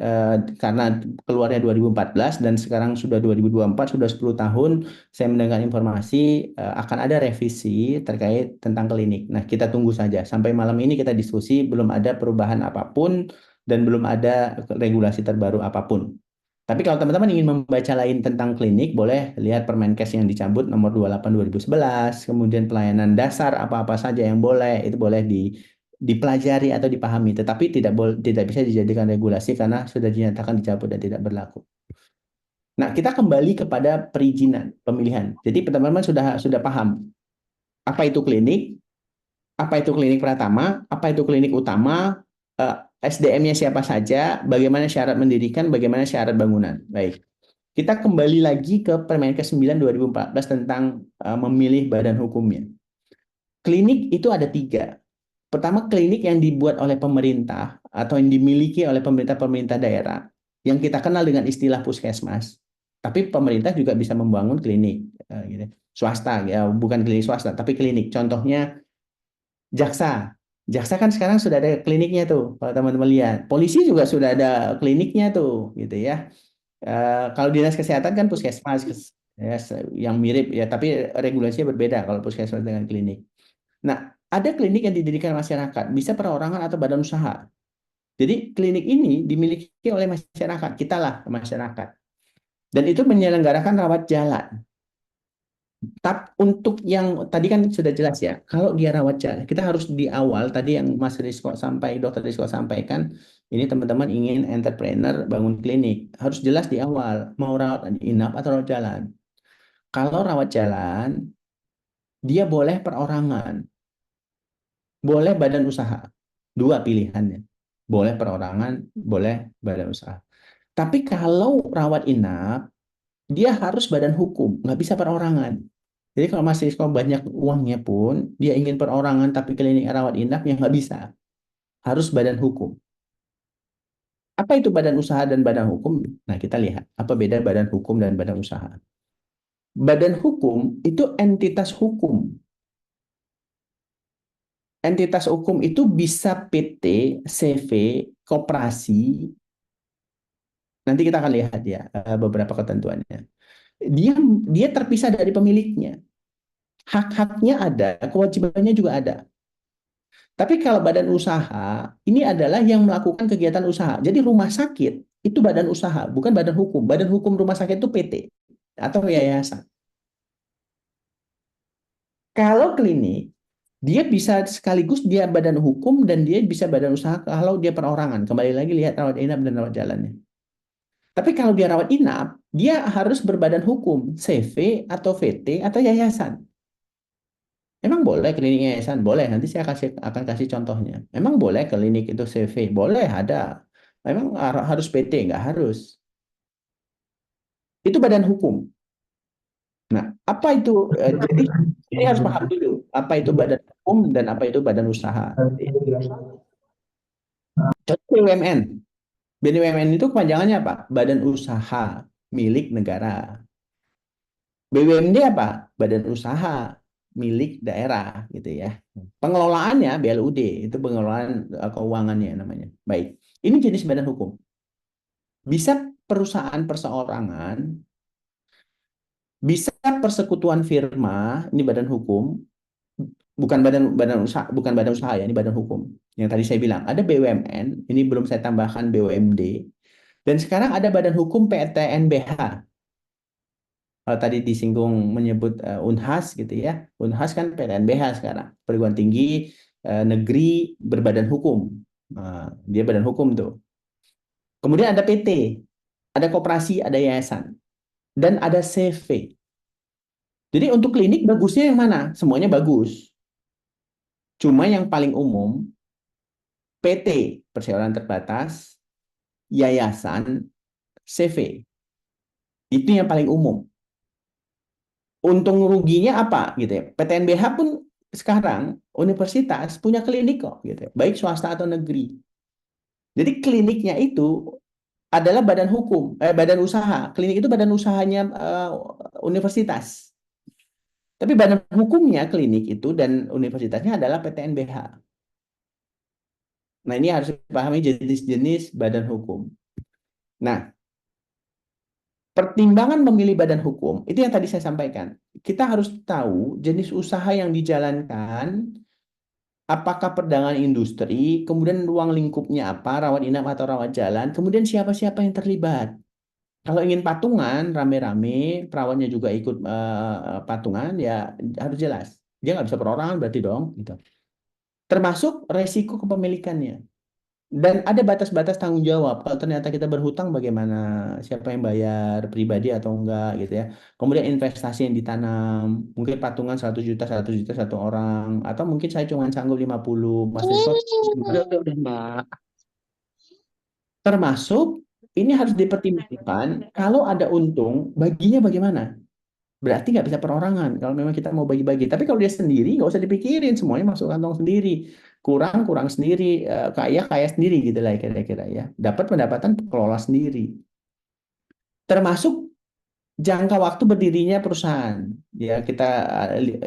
karena keluarnya 2014 dan sekarang sudah 2024, sudah 10 tahun, saya mendengar informasi akan ada revisi terkait tentang klinik. Nah, kita tunggu saja. Sampai malam ini kita diskusi, belum ada perubahan apapun dan belum ada regulasi terbaru apapun. Tapi kalau teman-teman ingin membaca lain tentang klinik, boleh lihat Permenkes yang dicabut nomor 28 2011, kemudian pelayanan dasar apa-apa saja yang boleh, itu boleh dipelajari atau dipahami, tetapi tidak bisa dijadikan regulasi karena sudah dinyatakan dicabut dan tidak berlaku. Nah, kita kembali kepada perizinan pemilihan. Jadi teman-teman sudah paham apa itu klinik, apa itu klinik pratama, apa itu klinik utama, SDM-nya siapa saja, bagaimana syarat mendirikan, bagaimana syarat bangunan. Baik. Kita kembali lagi ke Permenkes 9 2014 tentang memilih badan hukumnya. Klinik itu ada 3. Pertama, klinik yang dibuat oleh pemerintah atau yang dimiliki oleh pemerintah-pemerintah daerah yang kita kenal dengan istilah puskesmas. Tapi pemerintah juga bisa membangun klinik gitu. Swasta, ya bukan klinik swasta, tapi klinik. Contohnya jaksa. Jaksa kan sekarang sudah ada kliniknya tuh, kalau teman-teman lihat. Polisi juga sudah ada kliniknya tuh, gitu ya. Kalau dinas kesehatan kan puskesmas, ya, yang mirip ya, tapi regulasinya berbeda kalau puskesmas dengan klinik. Nah, ada klinik yang didirikan masyarakat, bisa perorangan atau badan usaha. Jadi klinik ini dimiliki oleh masyarakat, kita lah masyarakat. Dan itu menyelenggarakan rawat jalan. Tapi untuk yang tadi kan sudah jelas ya, kalau dia rawat jalan, kita harus di awal tadi yang Mas Rizko Dokter Rizko sampaikan, ini teman-teman ingin entrepreneur bangun klinik, harus jelas di awal mau rawat inap atau rawat jalan. Kalau rawat jalan, dia boleh perorangan, boleh badan usaha. Dua pilihannya. Boleh perorangan, boleh badan usaha. Tapi kalau rawat inap, dia harus badan hukum, nggak bisa perorangan. Jadi kalau masih banyak uangnya pun, dia ingin perorangan tapi klinik rawat inap, ya nggak bisa. Harus badan hukum. Apa itu badan usaha dan badan hukum? Nah, kita lihat apa beda badan hukum dan badan usaha. Badan hukum itu entitas hukum. Entitas hukum itu bisa PT, CV, koperasi. Nanti kita akan lihat ya beberapa ketentuannya. Dia dia terpisah dari pemiliknya. Hak-haknya ada, kewajibannya juga ada. Tapi kalau badan usaha, ini adalah yang melakukan kegiatan usaha. Jadi rumah sakit itu badan usaha, bukan badan hukum. Badan hukum rumah sakit itu PT atau yayasan. Kalau klinik, dia bisa sekaligus dia badan hukum dan dia bisa badan usaha kalau dia perorangan. Kembali lagi lihat rawat inap dan rawat jalannya. Tapi kalau dia rawat inap, dia harus berbadan hukum, CV atau VT atau yayasan. Emang boleh klinik yayasan? Boleh. Nanti saya akan kasih contohnya. Emang boleh klinik itu CV? Boleh, ada. Memang harus PT? Nggak harus. Itu badan hukum. Nah, apa itu? Jadi ini harus paham dulu. Apa itu badan hukum dan apa itu badan usaha. Contoh BUMN. BUMN itu kepanjangannya apa? Badan Usaha Milik Negara. BUMD apa? Badan Usaha Milik Daerah, gitu ya. Pengelolaannya BLUD, itu pengelolaan keuangannya namanya. Baik, ini jenis badan hukum. Bisa perusahaan perseorangan, bisa persekutuan firma, ini badan hukum, bukan badan usaha, bukan badan usaha ya, ini badan hukum. Yang tadi saya bilang, ada BUMN, ini belum saya tambahkan BUMD, dan sekarang ada badan hukum PTNBH. Kalau tadi disinggung menyebut Unhas gitu ya, Unhas kan PTNBH sekarang, perguruan tinggi negeri berbadan hukum. Dia badan hukum tuh. Kemudian ada PT, ada koperasi, ada yayasan, dan ada CV. Jadi untuk klinik bagusnya yang mana? Semuanya bagus. Cuma yang paling umum PT, perseroan terbatas, yayasan, CV. Itu yang paling umum. Untung ruginya apa gitu ya? PTNBH pun sekarang universitas punya klinik kok gitu ya, baik swasta atau negeri. Jadi kliniknya itu adalah badan hukum, badan usaha. Klinik itu badan usahanya universitas. Tapi badan hukumnya klinik itu dan universitasnya adalah PTNBH. Nah, ini harus dipahami jenis-jenis badan hukum. Nah, pertimbangan memilih badan hukum itu yang tadi saya sampaikan. Kita harus tahu jenis usaha yang dijalankan, apakah perdagangan industri, kemudian ruang lingkupnya apa, rawat inap atau rawat jalan, kemudian siapa-siapa yang terlibat. Kalau ingin patungan rame-rame, perawatnya juga ikut patungan, ya harus jelas. Dia nggak bisa perorangan berarti dong, gitu. Termasuk resiko kepemilikannya. Dan ada batas-batas tanggung jawab. Kalau ternyata kita berhutang, bagaimana? Siapa yang bayar? Pribadi atau enggak, gitu ya. Kemudian investasi yang ditanam. Mungkin patungan 100 juta, 100 juta satu orang. Atau mungkin saya cuma sanggup 50. Mas Rizko, udah, Mbak. Termasuk, ini harus dipertimbangkan, kalau ada untung, baginya bagaimana? Berarti nggak bisa perorangan kalau memang kita mau bagi-bagi. Tapi kalau dia sendiri, nggak usah dipikirin, semuanya masuk kantong sendiri. Kurang, kurang sendiri, kaya, kaya sendiri gitu lah kira-kira ya. Dapat pendapatan kelola sendiri. Termasuk jangka waktu berdirinya perusahaan. Ya, kita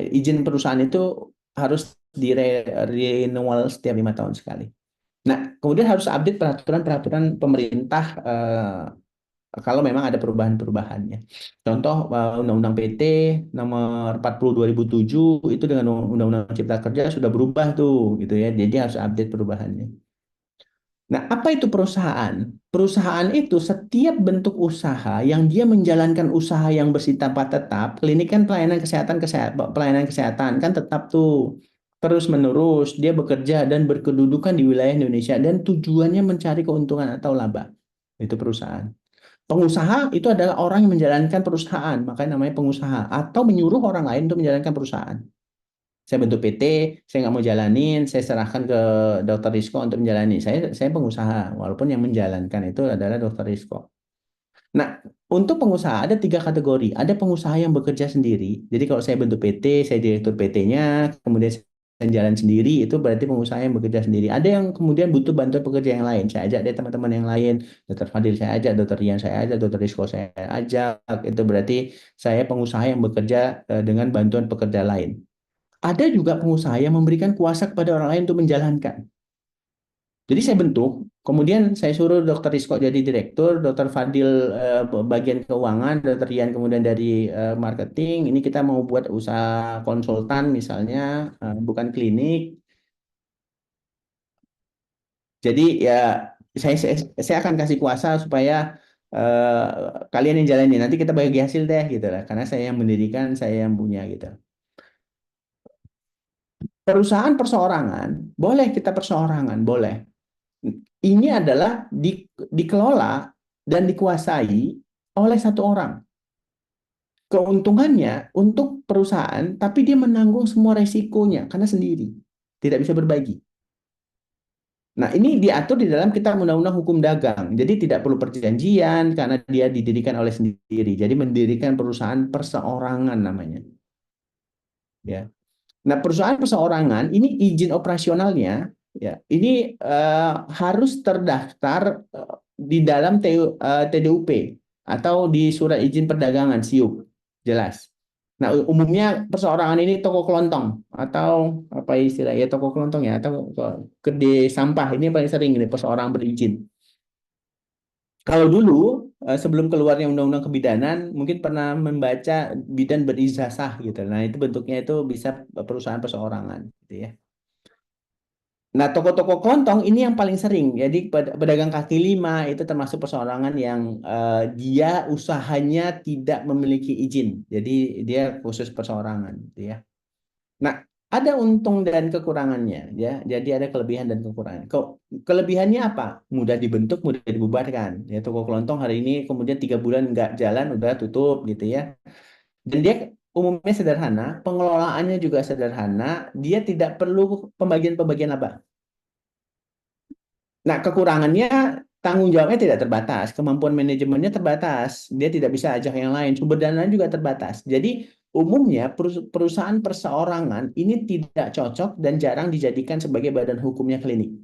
izin perusahaan itu harus di renewal setiap 5 tahun sekali. Nah, kemudian harus update peraturan-peraturan pemerintah kalau memang ada perubahan-perubahannya. Contoh Undang-Undang PT nomor 40 2007 itu dengan Undang-Undang Cipta Kerja sudah berubah tuh gitu ya. Jadi harus update perubahannya. Nah, apa itu perusahaan? Perusahaan itu setiap bentuk usaha yang dia menjalankan usaha yang bersifat tetap, klinik kan pelayanan kesehatan kan tetap tuh terus menerus dia bekerja dan berkedudukan di wilayah Indonesia dan tujuannya mencari keuntungan atau laba. Itu perusahaan. Pengusaha itu adalah orang yang menjalankan perusahaan, makanya namanya pengusaha, atau menyuruh orang lain untuk menjalankan perusahaan. Saya bentuk PT, saya nggak mau jalanin, saya serahkan ke Dokter Rizko untuk menjalani. Saya pengusaha, walaupun yang menjalankan itu adalah Dokter Rizko. Nah, untuk pengusaha ada 3 kategori. Ada pengusaha yang bekerja sendiri. Jadi kalau saya bentuk PT, saya direktur PT-nya, kemudian saya jalan sendiri, itu berarti pengusaha yang bekerja sendiri. Ada yang kemudian butuh bantuan pekerja yang lain. Saya ajak deh teman-teman yang lain. Dokter Fadil saya ajak, Dokter Rian saya ajak, Dokter Rizko saya ajak. Itu berarti saya pengusaha yang bekerja dengan bantuan pekerja lain. Ada juga pengusaha yang memberikan kuasa kepada orang lain untuk menjalankan. Jadi saya bentuk, kemudian saya suruh Dokter Rizko jadi direktur, Dokter Fadil bagian keuangan, Dokter Rian kemudian dari marketing. Ini kita mau buat usaha konsultan misalnya, bukan klinik. Jadi ya saya akan kasih kuasa supaya eh, kalian yang jalani. Nanti kita bagi hasil deh gitu lah. Karena saya yang mendirikan, saya yang punya gitu. Perusahaan perseorangan, boleh kita perseorangan, boleh. Ini adalah dikelola dan dikuasai oleh satu orang. Keuntungannya untuk perusahaan, tapi dia menanggung semua resikonya karena sendiri. Tidak bisa berbagi. Nah, ini diatur di dalam Kitab Undang-Undang Hukum Dagang. Jadi tidak perlu perjanjian karena dia didirikan oleh sendiri. Jadi mendirikan perusahaan perseorangan namanya. Ya. Nah, perusahaan perseorangan ini izin operasionalnya ya, ini harus terdaftar di dalam TDUP atau di surat izin perdagangan SIUP. Jelas. Nah, umumnya perseorangan ini toko kelontong atau apa istilahnya toko kelontong ya atau kedai sampah ini yang paling sering ini perseorangan berizin. Kalau dulu sebelum keluarnya Undang-Undang Kebidanan, mungkin pernah membaca bidan berijazah gitu. Nah, itu bentuknya itu bisa perusahaan perseorangan gitu ya. Nah, toko-toko kelontong ini yang paling sering. Jadi pedagang kaki lima itu termasuk perseorangan yang dia usahanya tidak memiliki izin. Jadi dia khusus perseorangan gitu ya. Nah, ada untung dan kekurangannya ya. Jadi ada kelebihan dan kekurangan. Kelebihannya apa? Mudah dibentuk, mudah dibubarkan. Ya, toko kelontong hari ini kemudian 3 bulan nggak jalan udah tutup gitu ya. Dan dia umumnya sederhana, pengelolaannya juga sederhana. Dia tidak perlu pembagian-pembagian apa. Nah, kekurangannya tanggung jawabnya tidak terbatas, kemampuan manajemennya terbatas, dia tidak bisa ajak yang lain, sumber dana juga terbatas. Jadi umumnya perusahaan perseorangan ini tidak cocok dan jarang dijadikan sebagai badan hukumnya klinik.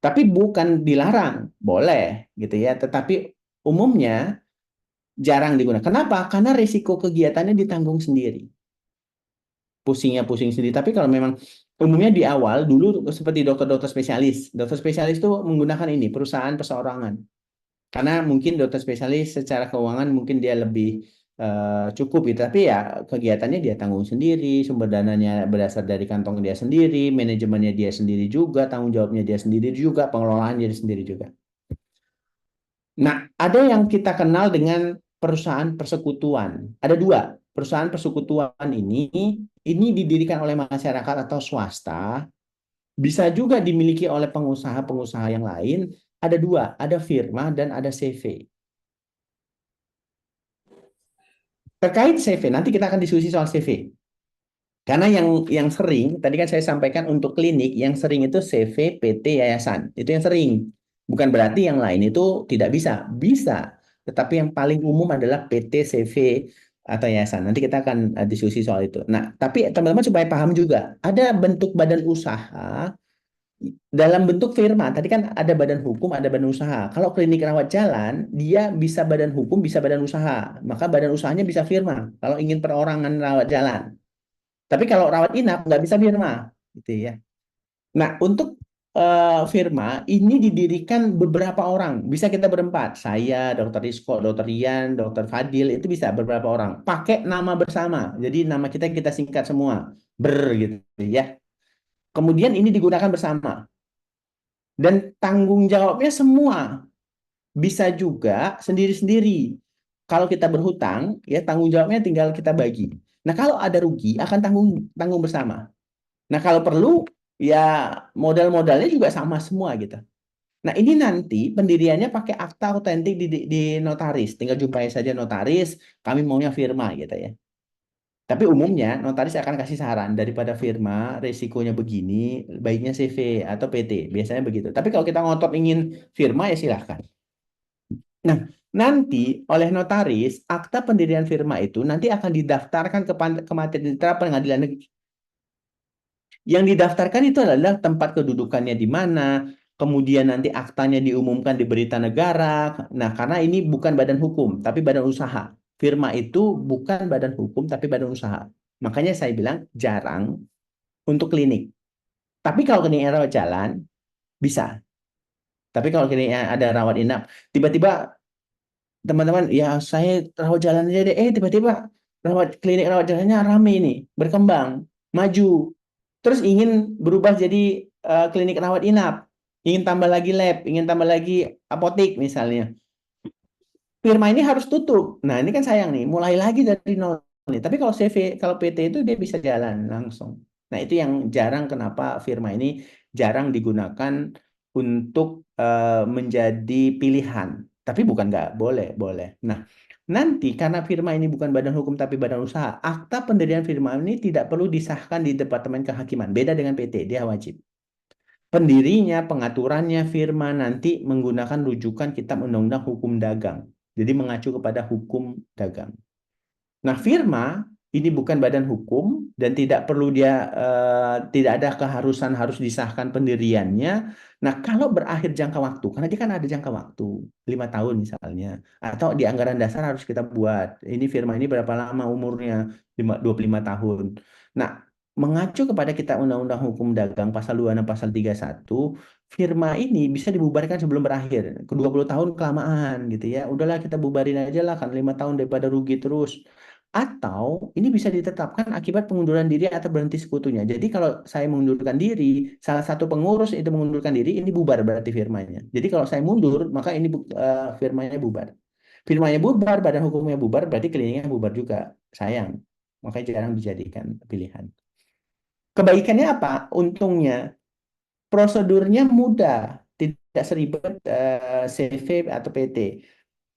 Tapi bukan dilarang, boleh gitu ya. Tetapi umumnya jarang digunakan. Kenapa? Karena risiko kegiatannya ditanggung sendiri. pusingnya pusing sendiri. Tapi kalau memang umumnya di awal dulu seperti dokter-dokter spesialis. Dokter spesialis itu menggunakan ini perusahaan perseorangan. Karena mungkin dokter spesialis secara keuangan mungkin dia lebih cukup gitu. Tapi ya kegiatannya dia tanggung sendiri, sumber dananya berasal dari kantong dia sendiri, manajemennya dia sendiri juga, tanggung jawabnya dia sendiri juga, pengelolaannya dia sendiri juga. Nah, ada yang kita kenal dengan perusahaan persekutuan. Ada dua. Perusahaan persekutuan ini didirikan oleh masyarakat atau swasta, bisa juga dimiliki oleh pengusaha-pengusaha yang lain. Ada dua, ada firma dan ada CV. Terkait CV, nanti kita akan diskusi soal CV. Karena yang sering, tadi kan saya sampaikan untuk klinik, yang sering itu CV, PT, yayasan. Itu yang sering. Bukan berarti yang lain itu tidak bisa. Bisa. Tetapi yang paling umum adalah PT, CV, atau yayasan. Nanti kita akan diskusi soal itu. Nah, tapi teman-teman supaya paham juga, ada bentuk badan usaha dalam bentuk firma. Tadi kan ada badan hukum, ada badan usaha. Kalau klinik rawat jalan, dia bisa badan hukum, bisa badan usaha. Maka badan usahanya bisa firma. Kalau ingin perorangan rawat jalan. Tapi kalau rawat inap nggak bisa firma, gitu ya. Nah, untuk firma ini didirikan beberapa orang. Bisa kita berempat. Saya, Dokter Rizko, Dokter Rian, Dokter Fadil, itu bisa beberapa orang. Pakai nama bersama. Jadi nama kita singkat semua. Gitu ya. Kemudian ini digunakan bersama. Dan tanggung jawabnya semua. Bisa juga sendiri-sendiri. Kalau kita berhutang, ya tanggung jawabnya tinggal kita bagi. Nah, kalau ada rugi akan tanggung tanggung bersama. Nah, kalau perlu ya modal-modalnya juga sama semua gitu. Nah, ini nanti pendiriannya pakai akta autentik di notaris. Tinggal jumpai saja notaris, kami maunya firma gitu ya. Tapi umumnya notaris akan kasih saran daripada firma, resikonya begini, baiknya CV atau PT. Biasanya begitu. Tapi kalau kita ngotot ingin firma ya silahkan. Nah, nanti oleh notaris, akta pendirian firma itu nanti akan didaftarkan ke Mitra Pengadilan Negeri. Yang didaftarkan itu adalah tempat kedudukannya di mana, kemudian nanti aktanya diumumkan di berita negara. Nah, karena ini bukan badan hukum, tapi badan usaha. Firma itu bukan badan hukum, tapi badan usaha. Makanya saya bilang jarang untuk klinik. Tapi kalau kliniknya rawat jalan, bisa. Tapi kalau kliniknya ada rawat inap, tiba-tiba teman-teman, ya saya rawat jalan aja deh. Tiba-tiba klinik rawat jalannya rame nih, berkembang, maju. Terus ingin berubah jadi klinik rawat inap, ingin tambah lagi lab, ingin tambah lagi apotik misalnya. Firma ini harus tutup. Nah, ini kan sayang nih, mulai lagi dari nol nih. Tapi kalau CV, kalau PT itu dia bisa jalan langsung. Nah, itu yang jarang kenapa firma ini jarang digunakan untuk menjadi pilihan. Tapi bukan nggak boleh, boleh. Nah, nanti karena firma ini bukan badan hukum tapi badan usaha, akta pendirian firma ini tidak perlu disahkan di Departemen Kehakiman. Beda dengan PT, dia wajib. Pendirinya, pengaturannya firma nanti menggunakan rujukan Kitab Undang-Undang Hukum Dagang. Jadi mengacu kepada hukum dagang. Nah, firma ini bukan badan hukum dan tidak perlu tidak ada keharusan harus disahkan pendiriannya. Nah, kalau berakhir jangka waktu, karena dia kan ada jangka waktu 5 tahun misalnya, atau di anggaran dasar harus kita buat. Ini firma ini berapa lama umurnya? 25 tahun. Nah, mengacu kepada Kitab Undang-Undang Hukum Dagang pasal 26 pasal 31, firma ini bisa dibubarkan sebelum berakhir. Ke 20 tahun kelamaan gitu ya. Udahlah kita bubarin aja lah kan 5 tahun daripada rugi terus. Atau ini bisa ditetapkan akibat pengunduran diri atau berhenti sekutunya. Jadi kalau saya mengundurkan diri, salah satu pengurus itu mengundurkan diri, ini bubar berarti firmanya. Jadi kalau saya mundur, maka ini firmanya bubar. Firmanya bubar, badan hukumnya bubar, berarti kliniknya bubar juga. Sayang. Makanya jarang dijadikan pilihan. Kebaikannya apa? Untungnya prosedurnya mudah, tidak seribet CV atau PT.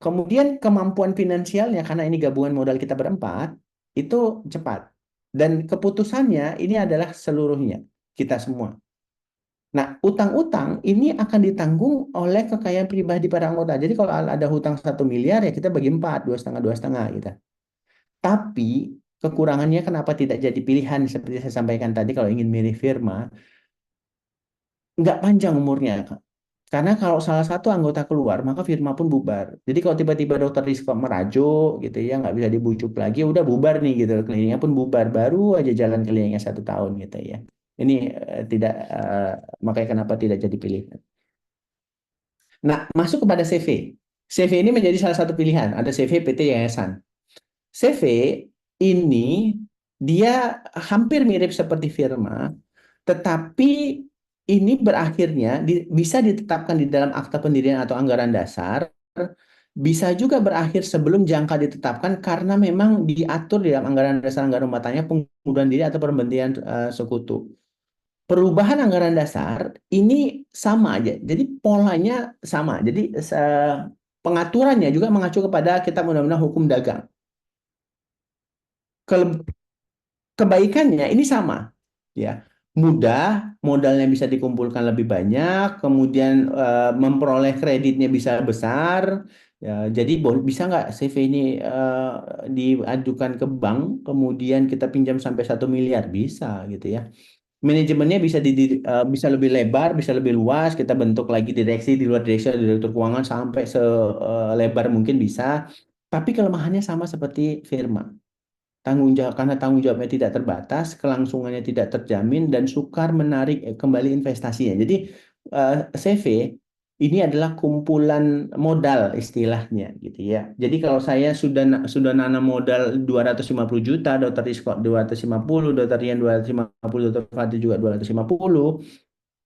Kemudian kemampuan finansialnya karena ini gabungan modal kita berempat itu cepat. Dan keputusannya ini adalah seluruhnya kita semua. Nah, utang-utang ini akan ditanggung oleh kekayaan pribadi para anggota. Jadi kalau ada hutang 1 miliar ya kita bagi 4, 2,5 gitu. Tapi kekurangannya kenapa tidak jadi pilihan seperti saya sampaikan tadi kalau ingin milih firma, nggak panjang umurnya, Kak. Karena kalau salah satu anggota keluar, maka firma pun bubar. Jadi kalau tiba-tiba dokter Rizko merajuk gitu ya, nggak bisa dibujuk lagi, udah bubar nih gitu. Kliniknya pun bubar, baru aja jalan kliniknya 1 tahun gitu ya. Ini tidak, makanya kenapa tidak jadi pilihan. Nah, masuk kepada CV. CV ini menjadi salah satu pilihan. Ada CV PT Yayasan. CV ini dia hampir mirip seperti firma, tetapi ini berakhirnya bisa ditetapkan di dalam akta pendirian atau anggaran dasar, bisa juga berakhir sebelum jangka ditetapkan karena memang diatur di dalam anggaran dasar anggaran rumah tangga pengunduran diri atau pemberhentian sekutu. Perubahan anggaran dasar ini sama aja, jadi polanya sama. Jadi pengaturannya juga mengacu kepada Kitab Undang-Undang Hukum Dagang. Kebaikannya ini sama, ya, mudah, modalnya bisa dikumpulkan lebih banyak, kemudian memperoleh kreditnya bisa besar, ya, jadi bisa nggak CV ini diajukan ke bank, kemudian kita pinjam sampai 1 miliar, bisa gitu ya. Manajemennya bisa lebih lebar, bisa lebih luas, kita bentuk lagi direksi, di luar direksi ada direktur keuangan sampai selebar mungkin bisa, tapi kelemahannya sama seperti firma. Tanggung jawab, karena tanggung jawabnya tidak terbatas, kelangsungannya tidak terjamin, dan sukar menarik kembali investasinya. Jadi CV ini adalah kumpulan modal istilahnya gitu ya. Jadi kalau saya sudah nanam modal 250 juta, Dokter Rizko 250, Dokter Rian 250, Dokter Fadli juga 250.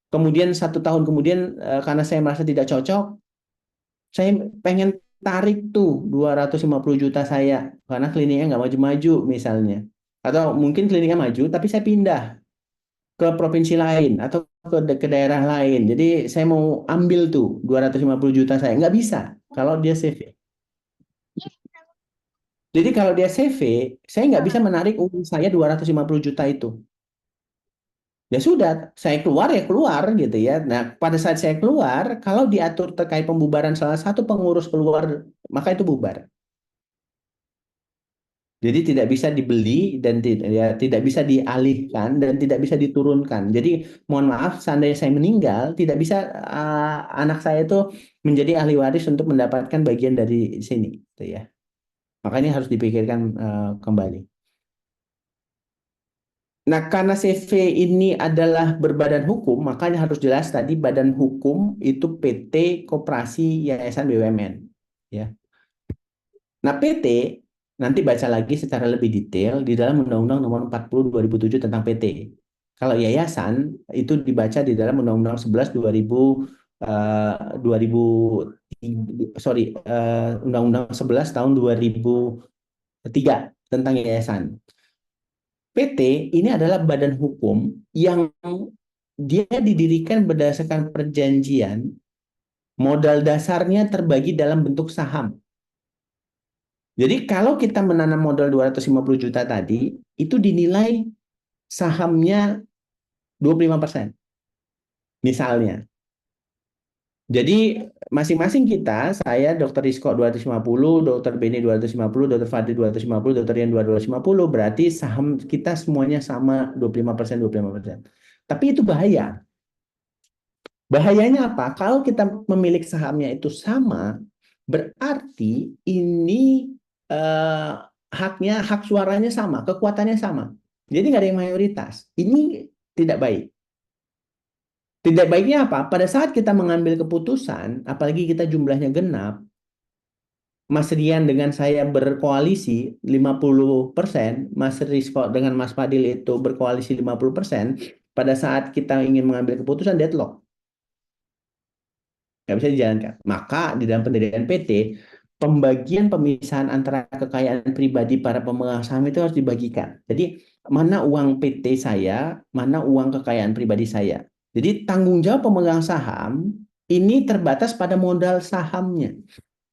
Kemudian 1 tahun kemudian karena saya merasa tidak cocok, saya pengen tarik tuh 250 juta saya karena kliniknya nggak maju-maju misalnya. Atau mungkin kliniknya maju tapi saya pindah ke provinsi lain atau ke daerah lain. Jadi saya mau ambil tuh 250 juta saya. Nggak bisa kalau dia CV. Jadi kalau dia CV, saya nggak bisa menarik uang saya 250 juta itu. Ya sudah, saya keluar ya keluar gitu ya. Nah, pada saat saya keluar, kalau diatur terkait pembubaran salah satu pengurus keluar, maka itu bubar. Jadi tidak bisa dibeli dan tidak bisa dialihkan dan tidak bisa diturunkan. Jadi mohon maaf, seandainya saya meninggal, tidak bisa anak saya itu menjadi ahli waris untuk mendapatkan bagian dari sini, gitu ya. Makanya harus dipikirkan kembali. Nah, karena CV ini adalah berbadan hukum, makanya harus jelas tadi badan hukum itu PT, Koperasi, Yayasan, BUMN. Ya. Nah, PT nanti baca lagi secara lebih detail di dalam Undang-Undang Nomor 40 2007 tentang PT. Kalau yayasan itu dibaca di dalam Undang-Undang 11 2000 sorry Undang-Undang 11 tahun 2003 tentang yayasan. PT ini adalah badan hukum yang dia didirikan berdasarkan perjanjian, modal dasarnya terbagi dalam bentuk saham. Jadi kalau kita menanam modal 250 juta tadi, itu dinilai sahamnya 25%. Misalnya. Jadi masing-masing kita, saya Dr. Rizko 250, Dr. Beni 250, Dr. Fadli 250, Dr. Rian 250, berarti saham kita semuanya sama 25%, 25%. Tapi itu bahaya. Bahayanya apa? Kalau kita memiliki sahamnya itu sama, berarti ini eh, hak suaranya sama, kekuatannya sama. Jadi nggak ada yang mayoritas. Ini tidak baik. Tidak baiknya apa? Pada saat kita mengambil keputusan, apalagi kita jumlahnya genap, Mas Rian dengan saya berkoalisi 50%, Mas Rizko dengan Mas Fadil itu berkoalisi 50%, pada saat kita ingin mengambil keputusan deadlock. Nggak bisa dijalankan. Maka di dalam pendirian PT, pembagian pemisahan antara kekayaan pribadi para pemegang saham itu harus dibagikan. Jadi mana uang PT saya, mana uang kekayaan pribadi saya. Jadi tanggung jawab pemegang saham ini terbatas pada modal sahamnya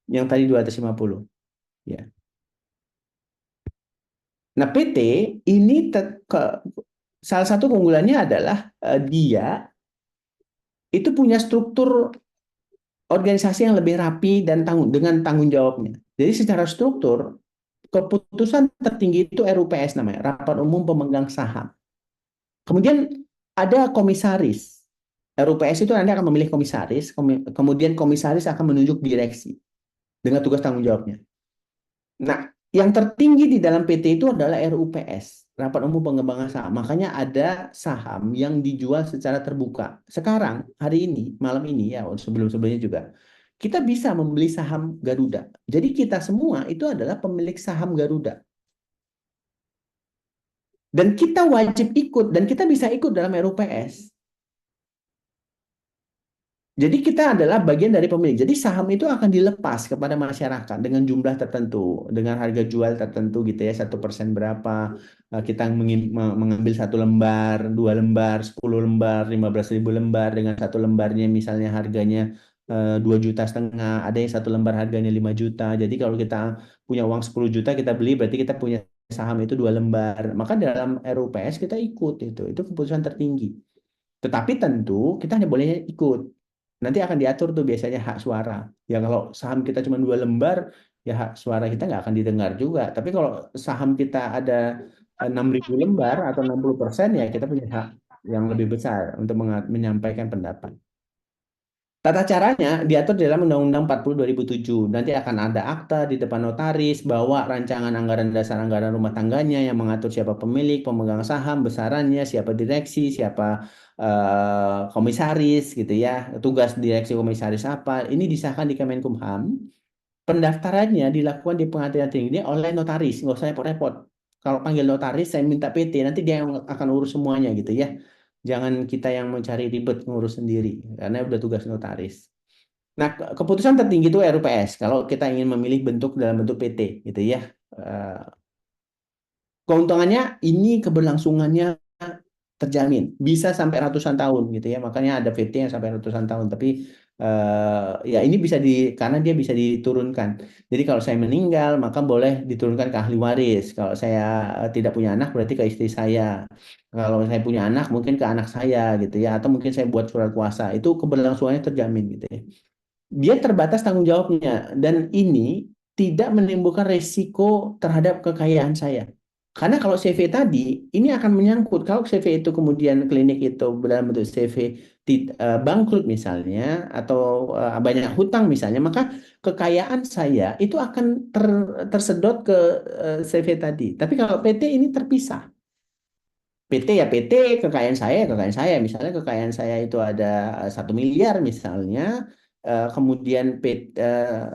yang tadi 250. Ya. Nah PT ini salah satu keunggulannya adalah dia itu punya struktur organisasi yang lebih rapi dan dengan tanggung jawabnya. Jadi secara struktur, keputusan tertinggi itu RUPS namanya, Rapat Umum Pemegang Saham. Kemudian ada komisaris. RUPS itu nanti akan memilih komisaris, kemudian komisaris akan menunjuk direksi dengan tugas tanggung jawabnya. Nah, yang tertinggi di dalam PT itu adalah RUPS, Rapat Umum Pengembangan Saham. Makanya ada saham yang dijual secara terbuka. Sekarang, hari ini, malam ini ya, sebelum-sebelumnya juga, kita bisa membeli saham Garuda. Jadi kita semua itu adalah pemilik saham Garuda. Dan kita wajib ikut, dan kita bisa ikut dalam RUPS. Jadi kita adalah bagian dari pemilik. Jadi saham itu akan dilepas kepada masyarakat dengan jumlah tertentu, dengan harga jual tertentu gitu ya, 1% berapa. Kita mengambil 1 lembar, 2 lembar, 10 lembar, 15.000 lembar, dengan 1 lembarnya misalnya harganya 2,5 juta. Ada yang 1 lembar harganya 5 juta. Jadi kalau kita punya uang 10 juta kita beli, berarti kita punya saham itu 2 lembar. Maka dalam RUPS kita ikut itu keputusan tertinggi. Tetapi tentu kita hanya boleh ikut. Nanti akan diatur tuh biasanya hak suara. Ya kalau saham kita cuma 2 lembar, ya hak suara kita nggak akan didengar juga. Tapi kalau saham kita ada 6.000 lembar atau 60%, ya kita punya hak yang lebih besar untuk menyampaikan pendapat. Tata caranya diatur dalam Undang-Undang 40 2007. Nanti akan ada akta di depan notaris, bawa rancangan anggaran dasar anggaran rumah tangganya yang mengatur siapa pemilik, pemegang saham, besarannya, siapa direksi, siapa komisaris gitu ya. Tugas direksi komisaris apa. Ini disahkan di Kemenkumham. Pendaftarannya dilakukan di pengadilan tinggi oleh notaris, nggak usah repot-repot. Kalau panggil notaris, saya minta PT, nanti dia yang akan urus semuanya gitu ya. Jangan kita yang mencari ribet ngurus sendiri, karena udah tugas notaris. Nah, keputusan tertinggi itu RUPS. Kalau kita ingin memilih bentuk dalam bentuk PT, gitu ya. Keuntungannya ini keberlangsungannya terjamin, bisa sampai ratusan tahun, gitu ya. Makanya ada PT yang sampai ratusan tahun. Tapi ya ini karena dia bisa diturunkan. Jadi kalau saya meninggal, maka boleh diturunkan ke ahli waris. Kalau saya tidak punya anak, berarti ke istri saya. Kalau saya punya anak, mungkin ke anak saya gitu ya, atau mungkin saya buat surat kuasa. Itu keberlangsungannya terjamin gitu ya. Dia terbatas tanggung jawabnya dan ini tidak menimbulkan resiko terhadap kekayaan saya. Karena kalau CV tadi, ini akan menyangkut. Kalau CV itu kemudian klinik itu dalam bentuk CV bangkrut misalnya, atau banyak hutang misalnya, maka kekayaan saya itu akan tersedot ke CV tadi. Tapi kalau PT ini terpisah. PT ya PT, kekayaan saya. Misalnya kekayaan saya itu ada 1 miliar misalnya, kemudian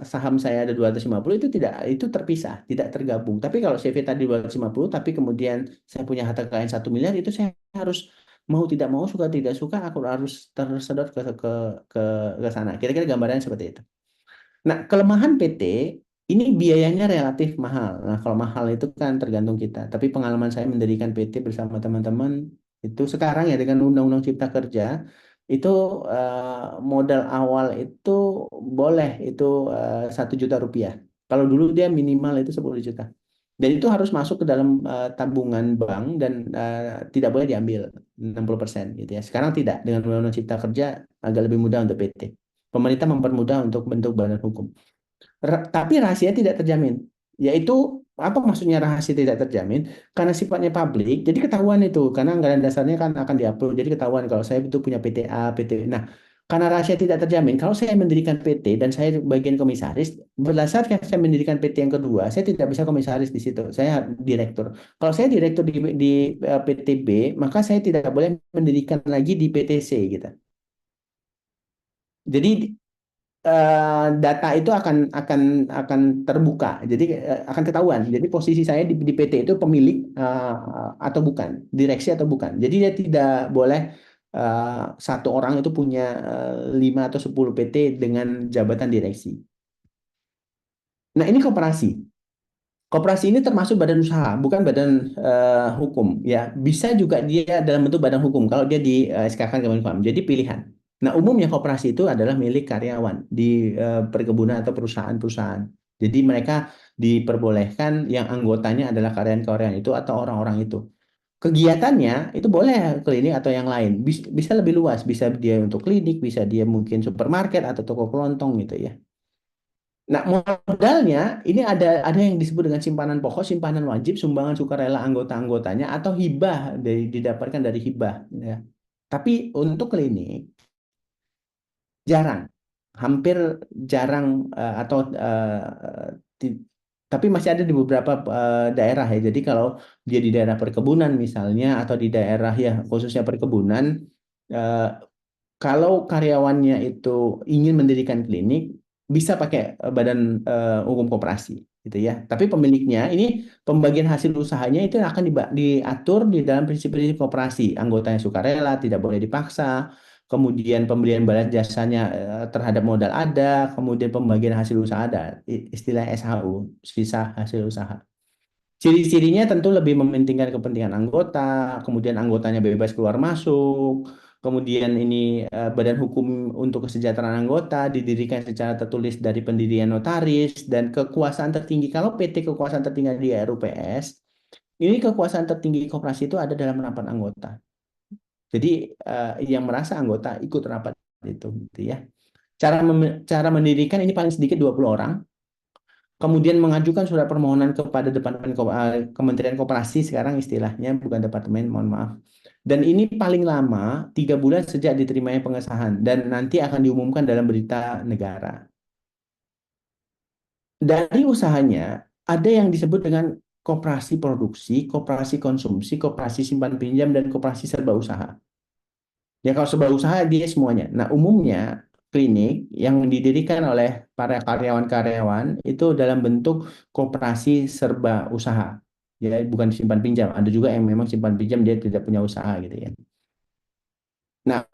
saham saya ada 250, itu terpisah, tidak tergabung. Tapi kalau CV tadi 250, tapi kemudian saya punya harta kekayaan 1 miliar, itu saya harus mau tidak mau, suka tidak suka, aku harus tersedot ke sana. Kira-kira gambarannya seperti itu. Nah, kelemahan PT ini biayanya relatif mahal. Nah, kalau mahal itu kan tergantung kita. Tapi pengalaman saya mendirikan PT bersama teman-teman itu sekarang ya dengan Undang-Undang Cipta Kerja itu modal awal itu boleh itu 1 juta rupiah. Kalau dulu dia minimal itu 10 juta. Dan itu harus masuk ke dalam tabungan bank dan tidak boleh diambil 60% gitu ya. Sekarang tidak, dengan Undang-Undang Cipta Kerja agak lebih mudah untuk PT. Pemerintah mempermudah untuk bentuk badan hukum. Tapi rahasia tidak terjamin. Yaitu apa maksudnya rahasia tidak terjamin? Karena sifatnya publik, jadi ketahuan itu. Karena anggaran dasarnya kan akan diupload, jadi ketahuan kalau saya itu punya PTA, PT. Nah, karena rahasia tidak terjamin, kalau saya mendirikan PT dan saya bagian komisaris, berdasarkan saya mendirikan PT yang kedua, saya tidak bisa komisaris di situ. Saya direktur. Kalau saya direktur di PT B, maka saya tidak boleh mendirikan lagi di PT C gitu. Jadi data itu akan terbuka, jadi akan ketahuan. Jadi posisi saya di PT itu pemilik atau bukan, direksi atau bukan. Jadi dia tidak boleh satu orang itu punya 5 atau 10 PT dengan jabatan direksi. Nah, ini koperasi. Koperasi ini termasuk badan usaha, bukan badan hukum. Ya, bisa juga dia dalam bentuk badan hukum kalau dia di SK-kan Kemenkumham. Jadi pilihan. Nah, umumnya koperasi itu adalah milik karyawan di perkebunan atau perusahaan-perusahaan. Jadi mereka diperbolehkan yang anggotanya adalah karyawan-karyawan itu atau orang-orang itu. Kegiatannya itu boleh klinik atau yang lain. Bisa lebih luas, bisa dia untuk klinik, bisa dia mungkin supermarket atau toko kelontong gitu ya. Nah, modalnya ini ada yang disebut dengan simpanan pokok, simpanan wajib, sumbangan sukarela anggota-anggotanya, atau hibah didapatkan dari hibah. Ya. Tapi untuk klinik Jarang, hampir jarang tapi masih ada di beberapa daerah ya. Jadi kalau dia di daerah perkebunan misalnya atau di daerah ya khususnya perkebunan, eh, kalau karyawannya itu ingin mendirikan klinik, bisa pakai badan hukum koperasi gitu ya. Tapi pemiliknya ini pembagian hasil usahanya itu akan diatur di dalam prinsip-prinsip koperasi. Anggotanya sukarela, tidak boleh dipaksa. Kemudian pemberian balas jasanya terhadap modal ada, kemudian pembagian hasil usaha ada, istilah SHU, sisa hasil usaha. Ciri-cirinya tentu lebih mementingkan kepentingan anggota, kemudian anggotanya bebas keluar masuk, kemudian ini badan hukum untuk kesejahteraan anggota didirikan secara tertulis dari pendirian notaris, dan kekuasaan tertinggi, kalau PT kekuasaan tertinggi di RUPS, ini kekuasaan tertinggi koperasi itu ada dalam rapat anggota. Jadi yang merasa anggota ikut rapat itu gitu ya. Cara mendirikan ini paling sedikit 20 orang. Kemudian mengajukan surat permohonan kepada Departemen Kementerian Koperasi, sekarang istilahnya bukan departemen, mohon maaf. Dan ini paling lama 3 bulan sejak diterimanya pengesahan dan nanti akan diumumkan dalam berita negara. Dari usahanya ada yang disebut dengan koperasi produksi, koperasi konsumsi, koperasi simpan pinjam, dan koperasi serba usaha. Ya kalau serba usaha dia semuanya. Nah umumnya klinik yang didirikan oleh para karyawan-karyawan itu dalam bentuk koperasi serba usaha. Ya bukan simpan pinjam. Ada juga yang memang simpan pinjam dia tidak punya usaha gitu ya. Nah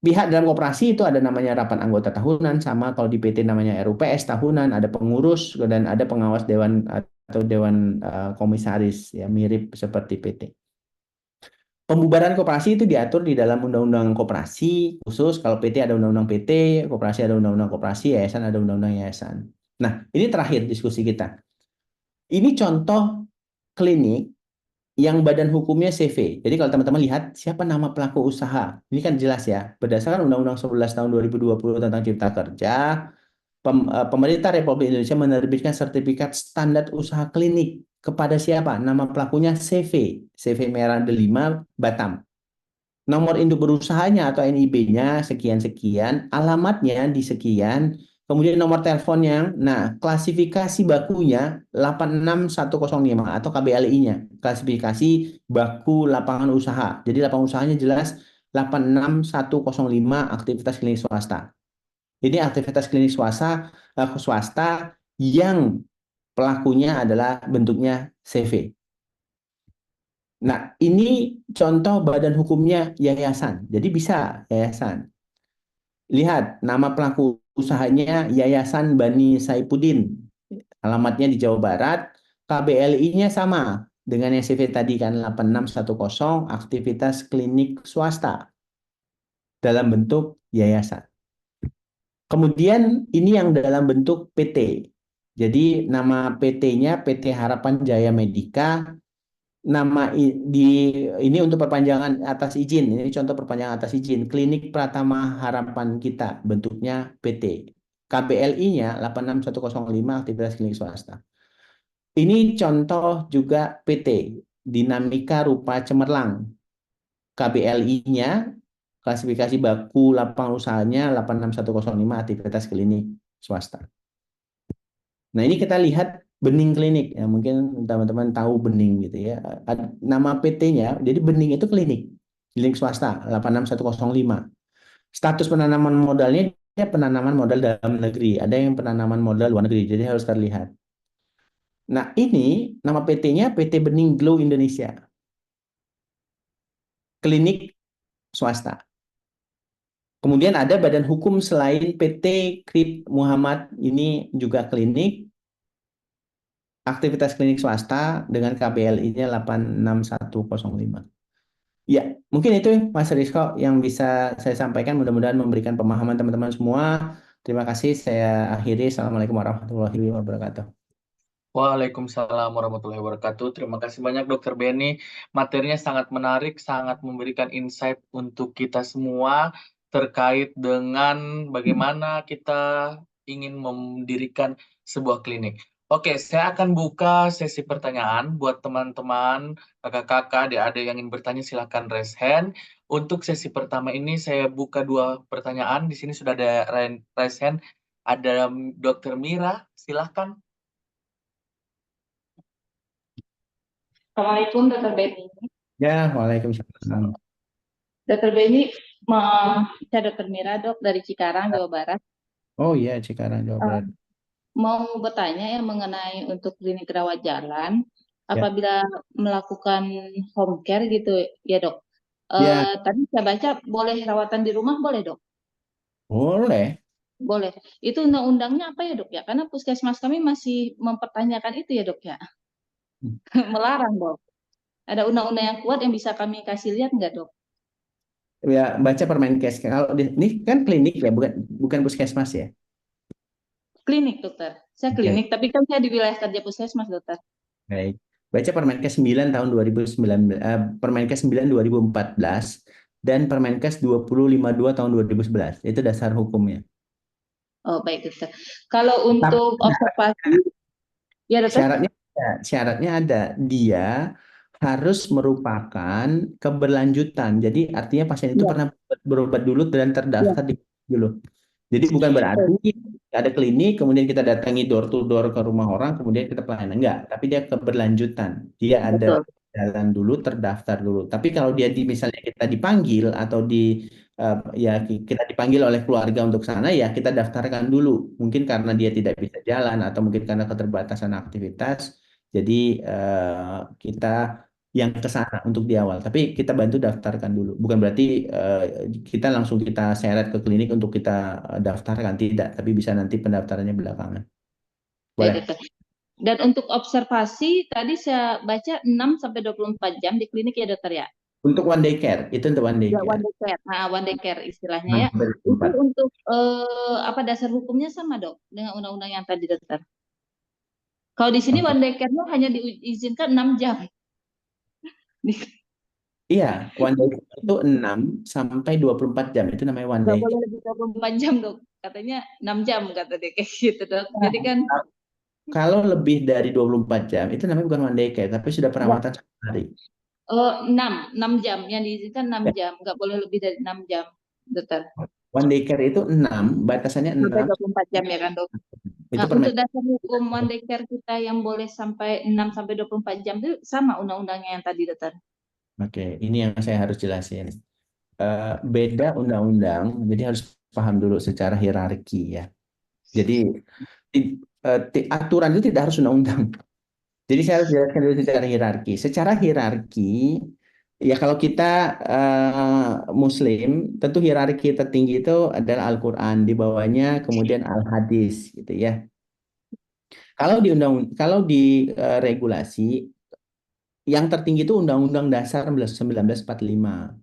pihak dalam koperasi itu ada namanya rapat anggota tahunan, sama kalau di PT namanya RUPS tahunan, ada pengurus dan ada pengawas dewan atau dewan komisaris ya mirip seperti PT. Pembubaran koperasi itu diatur di dalam Undang-Undang Koperasi khusus. Kalau PT ada Undang-Undang PT, koperasi ada Undang-Undang Koperasi, yayasan ada Undang-Undang Yayasan. Nah, ini terakhir diskusi kita. Ini contoh klinik yang badan hukumnya CV. Jadi kalau teman-teman lihat siapa nama pelaku usaha, ini kan jelas ya. Berdasarkan Undang-Undang 11 tahun 2020 tentang Cipta Kerja, pemerintah Republik Indonesia menerbitkan sertifikat standar usaha klinik kepada siapa? Nama pelakunya CV, CV Merah Delima Batam. Nomor induk berusahanya atau NIB-nya sekian-sekian, alamatnya di sekian, kemudian nomor teleponnya. Nah, klasifikasi bakunya 86105 atau KBLI-nya, klasifikasi baku lapangan usaha. Jadi lapangan usahanya jelas 86105 aktivitas klinik swasta. Ini aktivitas klinik swasta yang pelakunya adalah bentuknya CV. Nah, ini contoh badan hukumnya yayasan. Jadi bisa yayasan. Lihat, nama pelaku usahanya Yayasan Bani Saipudin. Alamatnya di Jawa Barat. KBLI-nya sama dengan yang CV tadi kan 8610, aktivitas klinik swasta dalam bentuk yayasan. Kemudian ini yang dalam bentuk PT. Jadi nama PT-nya PT Harapan Jaya Medika. Nama ini untuk perpanjangan atas izin. Ini contoh perpanjangan atas izin. Klinik Pratama Harapan Kita, bentuknya PT. KBLI-nya 86105, aktivitas klinik swasta. Ini contoh juga PT, Dinamika Rupa Cemerlang. KBLI-nya klasifikasi baku lapangan usahanya 86105, aktivitas klinik swasta. Nah, ini kita lihat Bening Klinik ya, mungkin teman-teman tahu Bening gitu ya. Nama PT-nya, jadi Bening itu klinik swasta 86105. Status penanaman modalnya dia penanaman modal dalam negeri, ada yang penanaman modal luar negeri, jadi harus terlihat. Nah, ini nama PT-nya PT Bening Glow Indonesia. Klinik swasta. Kemudian ada badan hukum selain PT Krip Muhammad, ini juga klinik. Aktivitas klinik swasta dengan KBLI-nya 86105. Ya, mungkin itu Mas Rizko yang bisa saya sampaikan. Mudah-mudahan memberikan pemahaman teman-teman semua. Terima kasih. Saya akhiri. Assalamualaikum warahmatullahi wabarakatuh. Waalaikumsalam warahmatullahi wabarakatuh. Terima kasih banyak Dokter Beni. Materinya sangat menarik, sangat memberikan insight untuk kita semua terkait dengan bagaimana kita ingin mendirikan sebuah klinik. Oke, saya akan buka sesi pertanyaan buat teman-teman, kakak-kakak, adik-adik yang ingin bertanya silahkan raise hand. Untuk sesi pertama ini saya buka 2 pertanyaan. Di sini sudah ada raise hand. Ada Dokter Mira, silahkan. Assalamualaikum Dr. Beni. Ya, waalaikumsalam. Dr. Beni, saya Dr. Mira dok dari Cikarang, Jawa Barat. Oh iya, Cikarang, Jawa Barat. Mau bertanya ya mengenai untuk klinik rawat jalan, apabila melakukan home care gitu ya dok. Ya, Tadi saya baca boleh rawatan di rumah boleh dok? boleh. Boleh. Itu undang-undangnya apa ya dok ya? Karena puskesmas kami masih mempertanyakan itu ya dok ya. Melarang dok. Ada undang-undang yang kuat yang bisa kami kasih lihat nggak dok? Ya, baca Permenkes. Kalau ini kan klinik ya, bukan puskesmas ya. Klinik dokter. Saya Oke. klinik, tapi kan saya di wilayah kerja puskesmas dokter. Baik. Baca Permenkes 9 tahun 2019, Permenkes 9 2014 dan Permenkes 2052 tahun 2011. Itu dasar hukumnya. Oh baik dokter. Kalau untuk observasi, ya dokter. Syaratnya ada. Dia harus merupakan keberlanjutan. Jadi artinya pasien itu Ya, pernah berobat dulu dan ya. terdaftar di dulu. Jadi bukan berarti ada klinik, kemudian kita datangi door to door ke rumah orang, kemudian kita pelayanan. Enggak, tapi dia keberlanjutan. Dia ada Betul. jalan dulu, terdaftar dulu. Tapi kalau dia misalnya kita dipanggil atau ya kita dipanggil oleh keluarga untuk sana, ya kita daftarkan dulu. Mungkin karena dia tidak bisa jalan atau mungkin karena keterbatasan aktivitas, jadi kita yang ke sana untuk di awal. Tapi kita bantu daftarkan dulu. Bukan berarti kita langsung kita seret ke klinik untuk kita daftarkan, tidak. Tapi bisa nanti pendaftarannya belakangan. Baik, Boleh. dokter. Dan untuk observasi, tadi saya baca 6 sampai 24 jam di klinik ya dokter ya? Untuk one day care, itu untuk one day Ya, one care. day care. Nah, one day care istilahnya ya. Dari Itu tempat. untuk apa dasar hukumnya sama dok dengan undang-undang yang tadi dokter? Kalau di sini Oke. one day care-nya hanya diizinkan 6 jam. Iya, one day care itu 6 sampai 24 jam. Itu namanya one Nggak day boleh care. lebih 24 jam dok. Katanya 6 jam kata dia kayak gitu dok. Jadi kan Kalau lebih dari 24 jam, itu namanya bukan one day care, tapi sudah ya, perawatan 1 hari. 6 jam. Yang diizinkan 6 jam. Nggak boleh lebih dari 6 jam dokter. One day care itu 6, batasannya Sampai 6. 24 jam ya kan dok. Itu Nah, permen. untuk dasar hukum one day care kita yang boleh sampai 6 sampai 24 jam itu sama undang-undangnya yang tadi dokter. Oke, ini yang saya harus jelasin. Beda undang-undang, jadi harus paham dulu secara hierarki ya. Jadi aturan itu tidak harus undang-undang. Jadi saya harus jelaskan dulu secara hierarki. Secara hierarki, ya kalau kita Muslim, tentu hierarki tertinggi itu adalah Al-Quran, di bawahnya kemudian Al-Hadis, gitu ya. Kalau di regulasi, yang tertinggi itu Undang-Undang Dasar 1945.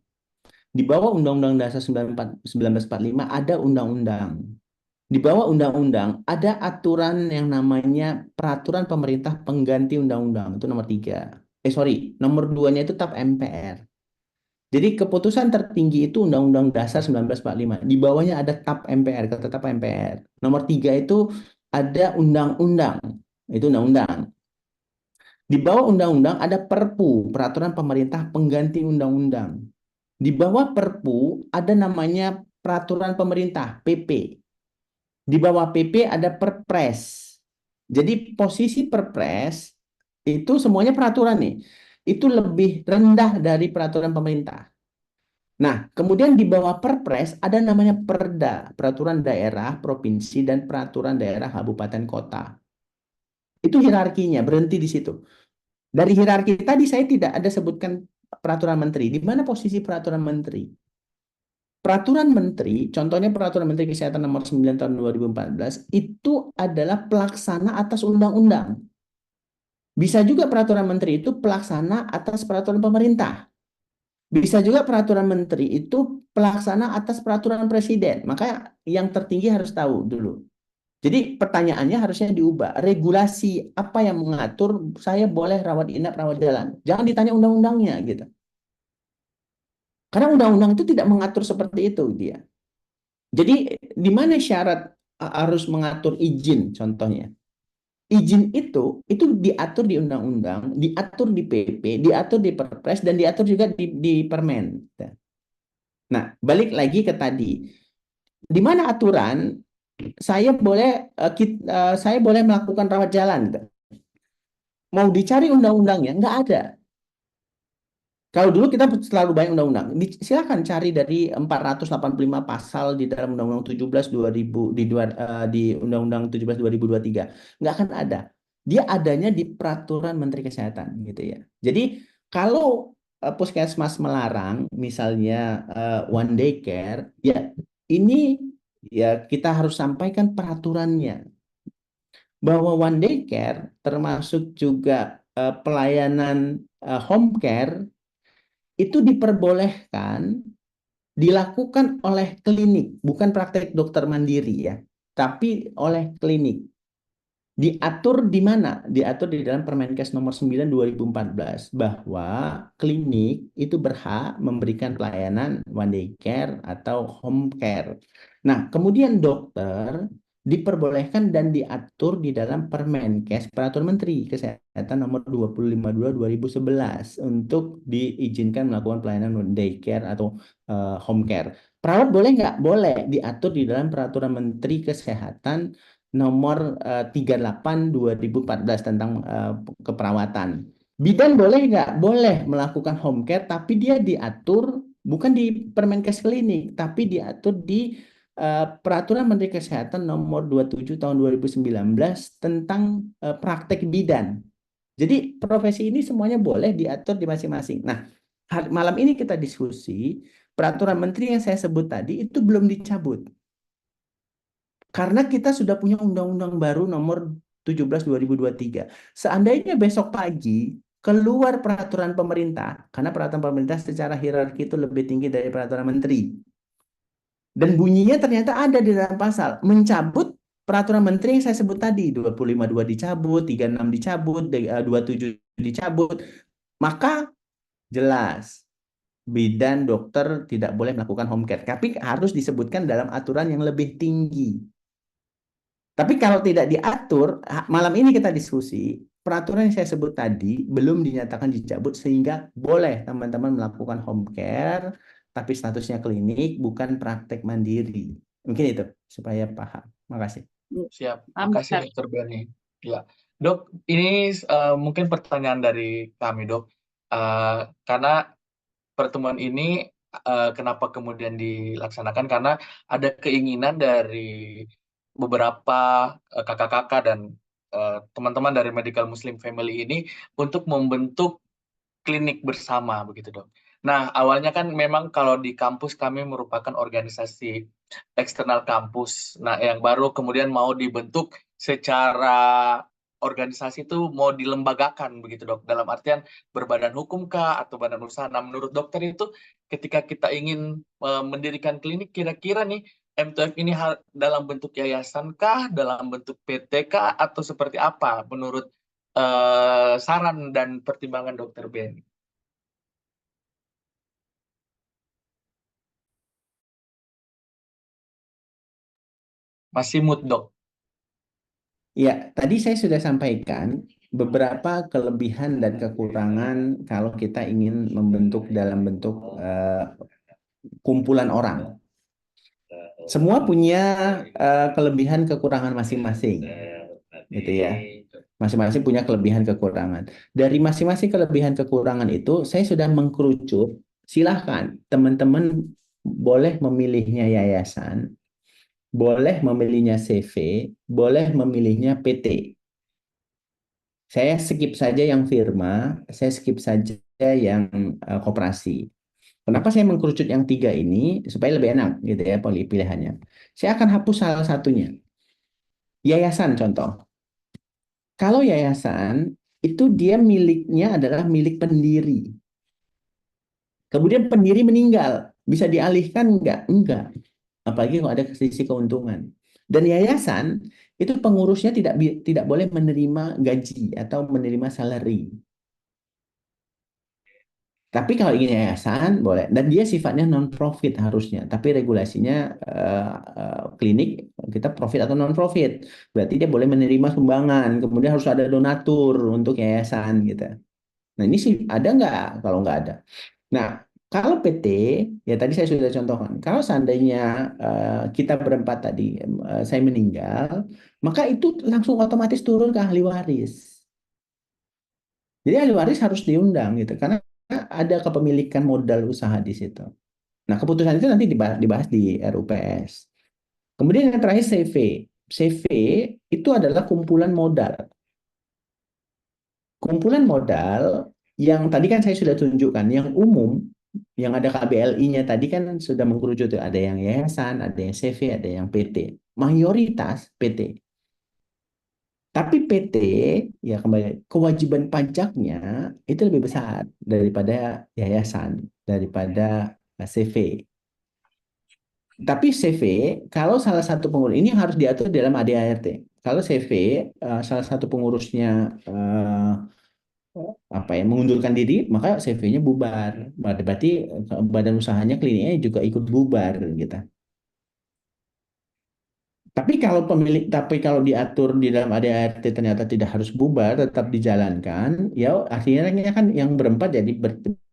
Di bawah Undang-Undang Dasar 1945 ada undang-undang. Di bawah undang-undang ada aturan yang namanya peraturan pemerintah pengganti undang-undang. Itu nomor 3. Nomor 2-nya itu TAP MPR. Jadi keputusan tertinggi itu Undang-Undang Dasar 1945. Di bawahnya ada TAP MPR, kata TAP MPR. Nomor 3 itu ada undang-undang. Itu undang-undang. Di bawah undang-undang ada Perpu, peraturan pemerintah pengganti undang-undang. Di bawah Perpu ada namanya peraturan pemerintah, PP. Di bawah PP ada Perpres. Jadi posisi Perpres itu semuanya peraturan nih. Itu lebih rendah dari peraturan pemerintah. Nah, kemudian di bawah Perpres ada namanya Perda, peraturan daerah, provinsi, dan peraturan daerah kabupaten kota. Itu hierarkinya, berhenti di situ. Dari hierarki tadi saya tidak ada sebutkan peraturan menteri. Di mana posisi peraturan menteri? Peraturan menteri, contohnya peraturan menteri kesehatan nomor 9 tahun 2014, itu adalah pelaksana atas undang-undang. Bisa juga peraturan menteri itu pelaksana atas peraturan pemerintah. Bisa juga peraturan menteri itu pelaksana atas peraturan presiden. Maka yang tertinggi harus tahu dulu. Jadi pertanyaannya harusnya diubah. Regulasi apa yang mengatur saya boleh rawat inap, rawat jalan. Jangan ditanya undang-undangnya gitu. Karena undang-undang itu tidak mengatur seperti itu dia. Jadi di mana syarat harus mengatur izin contohnya? Izin itu diatur di undang-undang, diatur di PP, diatur di Perpres, dan diatur juga di Permen. Nah, balik lagi ke tadi, di mana aturan saya boleh saya boleh melakukan rawat jalan gitu. Mau dicari undang-undangnya nggak ada. Kalau dulu kita selalu banyak undang-undang. Silakan cari dari 485 pasal di dalam Undang-Undang 17 2000 di Undang-Undang 17 2023. Nggak akan ada. Dia adanya di peraturan Menteri Kesehatan gitu ya. Jadi kalau puskesmas melarang misalnya one day care, ya ini ya kita harus sampaikan peraturannya bahwa one day care termasuk juga pelayanan home care itu diperbolehkan dilakukan oleh klinik, bukan praktek dokter mandiri ya, tapi oleh klinik. Diatur di mana? Diatur di dalam Permenkes nomor 9 2014 bahwa klinik itu berhak memberikan pelayanan one day care atau home care. Nah, kemudian dokter diperbolehkan dan diatur di dalam Permenkes Peraturan Menteri Kesehatan nomor 252 2011 untuk diizinkan melakukan pelayanan one day care atau home care. Perawat boleh nggak? Boleh diatur di dalam Peraturan Menteri Kesehatan nomor 38 2014 tentang keperawatan. Bidan boleh nggak? Boleh melakukan home care, tapi dia diatur bukan di Permenkes klinik, tapi diatur di Peraturan Menteri Kesehatan nomor 27 tahun 2019 tentang praktek bidan. Jadi profesi ini semuanya boleh diatur di masing-masing. Nah, malam ini kita diskusi peraturan menteri yang saya sebut tadi itu belum dicabut. Karena kita sudah punya undang-undang baru nomor 17 2023. Seandainya besok pagi keluar peraturan pemerintah, karena peraturan pemerintah secara hierarki itu lebih tinggi dari peraturan menteri. Dan bunyinya ternyata ada di dalam pasal, mencabut peraturan menteri yang saya sebut tadi, 252 dicabut, 36 dicabut, 27 dicabut. Maka jelas bidan dokter tidak boleh melakukan home care. Tapi harus disebutkan dalam aturan yang lebih tinggi. Tapi kalau tidak diatur, malam ini kita diskusi, peraturan yang saya sebut tadi belum dinyatakan dicabut sehingga boleh teman-teman melakukan home care, tapi statusnya klinik, bukan praktek mandiri. Mungkin itu, supaya paham. Makasih. Siap, Paham, makasih Dokter. Dokter Benny. Ya, Dok, ini mungkin pertanyaan dari kami, Dok. Karena pertemuan ini kenapa kemudian dilaksanakan? Karena ada keinginan dari beberapa kakak-kakak dan teman-teman dari Medical Muslim Family ini untuk membentuk klinik bersama, begitu Dok. Nah, awalnya kan memang kalau di kampus kami merupakan organisasi eksternal kampus. Nah, yang baru kemudian mau dibentuk secara organisasi itu mau dilembagakan, begitu Dok. Dalam artian berbadan hukum kah atau badan usaha. Nah, menurut dokter itu ketika kita ingin mendirikan klinik, kira-kira nih M2F ini dalam bentuk yayasan kah, dalam bentuk PT kah, atau seperti apa menurut saran dan pertimbangan Dokter Ben? Masih mood, Dok. Ya, tadi saya sudah sampaikan beberapa kelebihan dan kekurangan kalau kita ingin membentuk dalam bentuk kumpulan orang. Semua punya kelebihan kekurangan masing-masing, gitu ya. Masing-masing punya kelebihan kekurangan. Dari masing-masing kelebihan kekurangan itu, saya sudah mengkerucut. Silahkan teman-teman boleh memilihnya yayasan, boleh memilihnya CV, boleh memilihnya PT. Saya skip saja yang firma, saya skip saja yang koperasi. Kenapa saya mengkerucut yang tiga ini supaya lebih enak gitu ya pilihannya. Saya akan hapus salah satunya. Yayasan contoh. Kalau yayasan itu dia miliknya adalah milik pendiri. Kemudian pendiri meninggal, bisa dialihkan enggak? Enggak. Apalagi kalau ada sisi keuntungan. Dan yayasan itu pengurusnya tidak boleh menerima gaji atau menerima salary. Tapi kalau ingin yayasan boleh, dan dia sifatnya non-profit harusnya. Tapi regulasinya klinik kita profit atau non-profit. Berarti dia boleh menerima sumbangan. Kemudian harus ada donatur untuk yayasan gitu. Nah ini sih ada nggak? Kalau nggak ada. Nah Kalau PT, ya tadi saya sudah contohkan, kalau seandainya kita berempat tadi, saya meninggal, maka itu langsung otomatis turun ke ahli waris. Jadi ahli waris harus diundang gitu, karena ada kepemilikan modal usaha di situ. Nah, keputusan itu nanti dibahas di RUPS. Kemudian yang terakhir CV. CV itu adalah kumpulan modal. Kumpulan modal yang tadi kan saya sudah tunjukkan, yang umum, yang ada KBLI-nya tadi kan sudah mengkerucut tuh. Ada yang yayasan, ada yang CV, ada yang PT. Mayoritas PT. Tapi PT, ya kembali, kewajiban pajaknya itu lebih besar daripada yayasan, daripada CV. Tapi CV, kalau salah satu pengurus, ini harus diatur dalam ADART. Kalau CV, salah satu pengurusnya apa ya mengundurkan diri, maka CV-nya bubar. Berarti badan usahanya kliniknya juga ikut bubar gitu. Tapi kalau diatur di dalam ADART ternyata tidak harus bubar, tetap dijalankan, ya akhirnya kan yang berempat jadi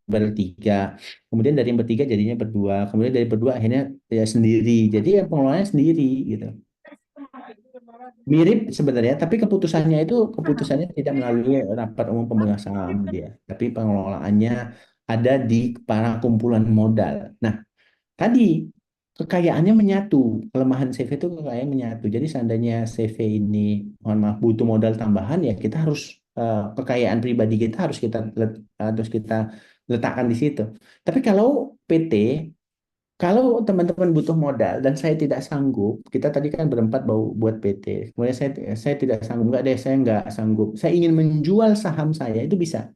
bertiga. Kemudian dari yang bertiga jadinya berdua. Kemudian dari berdua akhirnya ya sendiri. Jadi ya pengelolanya sendiri gitu. Mirip sebenarnya, tapi keputusannya tidak melalui rapat umum pemegang saham dia, tapi pengelolaannya ada di para kumpulan modal. Nah, tadi kekayaannya menyatu, kelemahan CV itu kekayaan menyatu. Jadi seandainya CV ini, mohon maaf, butuh modal tambahan, ya kita harus kekayaan pribadi kita harus kita letakkan di situ. Tapi kalau PT, kalau teman-teman butuh modal dan saya tidak sanggup, kita tadi kan berempat buat PT. Kemudian saya tidak sanggup, enggak deh, saya enggak sanggup. Saya ingin menjual saham saya, itu bisa.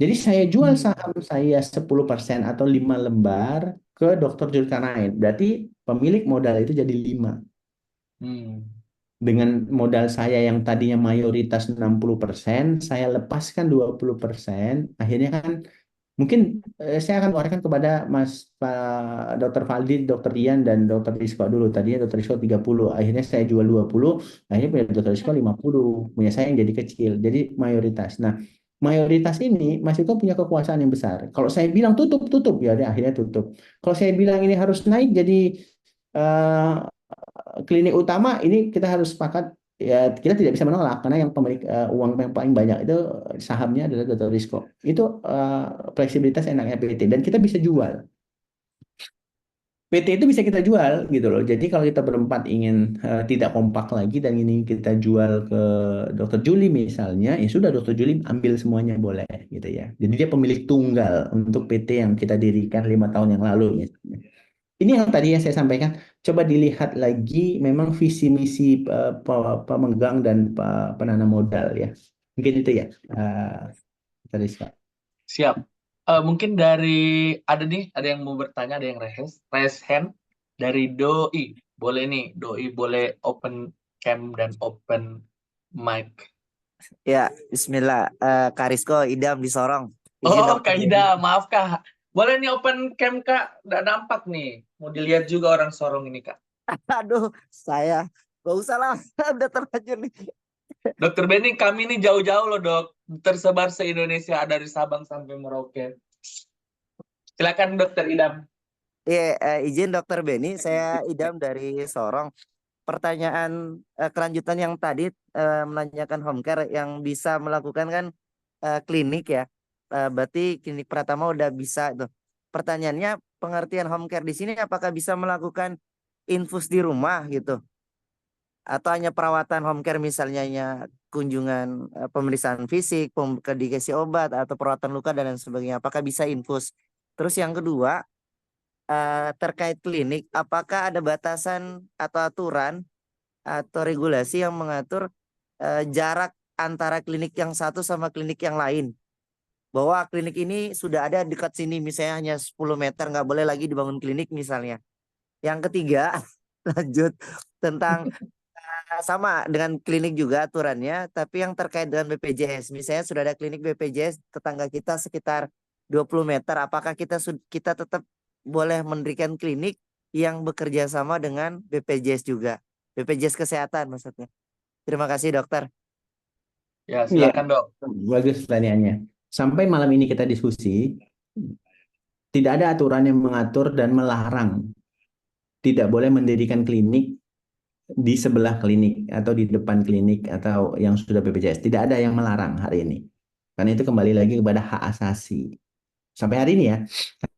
Jadi saya jual saham saya 10% atau 5 lembar ke Dr. Zulkarnain. Berarti pemilik modal itu jadi 5. Hmm. Dengan modal saya yang tadinya mayoritas 60%, saya lepaskan 20%, akhirnya kan mungkin saya akan wariskan kepada Pak Dr. Faldi, Dr. Ian, dan Dr. Rizko dulu. Tadinya Dr. Rizko 30, akhirnya saya jual 20, akhirnya punya Dr. Rizko 50, punya saya yang jadi kecil, jadi mayoritas. Nah, mayoritas ini Mas Iko punya kekuasaan yang besar. Kalau saya bilang tutup, tutup, ya udah akhirnya tutup. Kalau saya bilang ini harus naik jadi eh, klinik utama, ini kita harus sepakat, ya kita tidak bisa menolak karena yang pemilik uang yang paling banyak itu sahamnya adalah Dr. Risco. Itu fleksibilitas enaknya PT dan kita bisa jual. PT itu bisa kita jual gitu loh. Jadi kalau kita berempat ingin tidak kompak lagi dan ini kita jual ke Dr. Juli misalnya, ya sudah Dr. Juli ambil semuanya boleh gitu ya. Jadi dia pemilik tunggal untuk PT yang kita dirikan 5 tahun yang lalu misalnya. Ini yang tadi yang saya sampaikan, coba dilihat lagi memang visi misi pemegang dan penanam modal ya. Mungkin itu ya, Rizka. Siap. Mungkin ada yang mau bertanya, ada yang raise hand dari Doi. Boleh nih, Doi boleh open cam dan open mic. Ya, Bismillah. Kak Rizko, idam di Sorong. Izin Oh, dokter Kak Beni. Ida, maaf Kak. Boleh nih open cam Kak, nggak nampak nih. Mau dilihat juga orang Sorong ini Kak. Aduh, saya gak usah lah, udah terlanjur nih. Dokter Benny, kami ini jauh-jauh loh dok, tersebar se-Indonesia, dari Sabang sampai Merauke. Silakan Dokter Idam. Izin dokter Beni, saya idam dari Sorong. Pertanyaan kelanjutan yang tadi menanyakan home care yang bisa melakukan kan klinik ya. Berarti klinik Pratama udah bisa tuh. Pertanyaannya pengertian home care di sini apakah bisa melakukan infus di rumah gitu? Atau hanya perawatan home care misalnya kunjungan pemeriksaan fisik, dikasih obat atau perawatan luka dan lain sebagainya. Apakah bisa infus? Terus yang kedua terkait klinik, apakah ada batasan atau aturan atau regulasi yang mengatur jarak antara klinik yang satu sama klinik yang lain? Bahwa klinik ini sudah ada dekat sini, misalnya hanya 10 meter, nggak boleh lagi dibangun klinik misalnya. Yang ketiga, lanjut tentang sama dengan klinik juga aturannya, tapi yang terkait dengan BPJS. Misalnya sudah ada klinik BPJS tetangga kita sekitar 20 meter, apakah kita tetap boleh mendirikan klinik yang bekerja sama dengan BPJS juga? BPJS Kesehatan maksudnya. Terima kasih dokter. Ya, Iya, silakan dok. bagus pertanyaannya. Sampai malam ini kita diskusi, Tidak ada aturan yang mengatur dan melarang tidak boleh mendirikan klinik di sebelah klinik atau di depan klinik atau yang sudah BPJS. Tidak ada yang melarang hari ini. Karena itu kembali lagi kepada hak asasi. Sampai hari ini ya.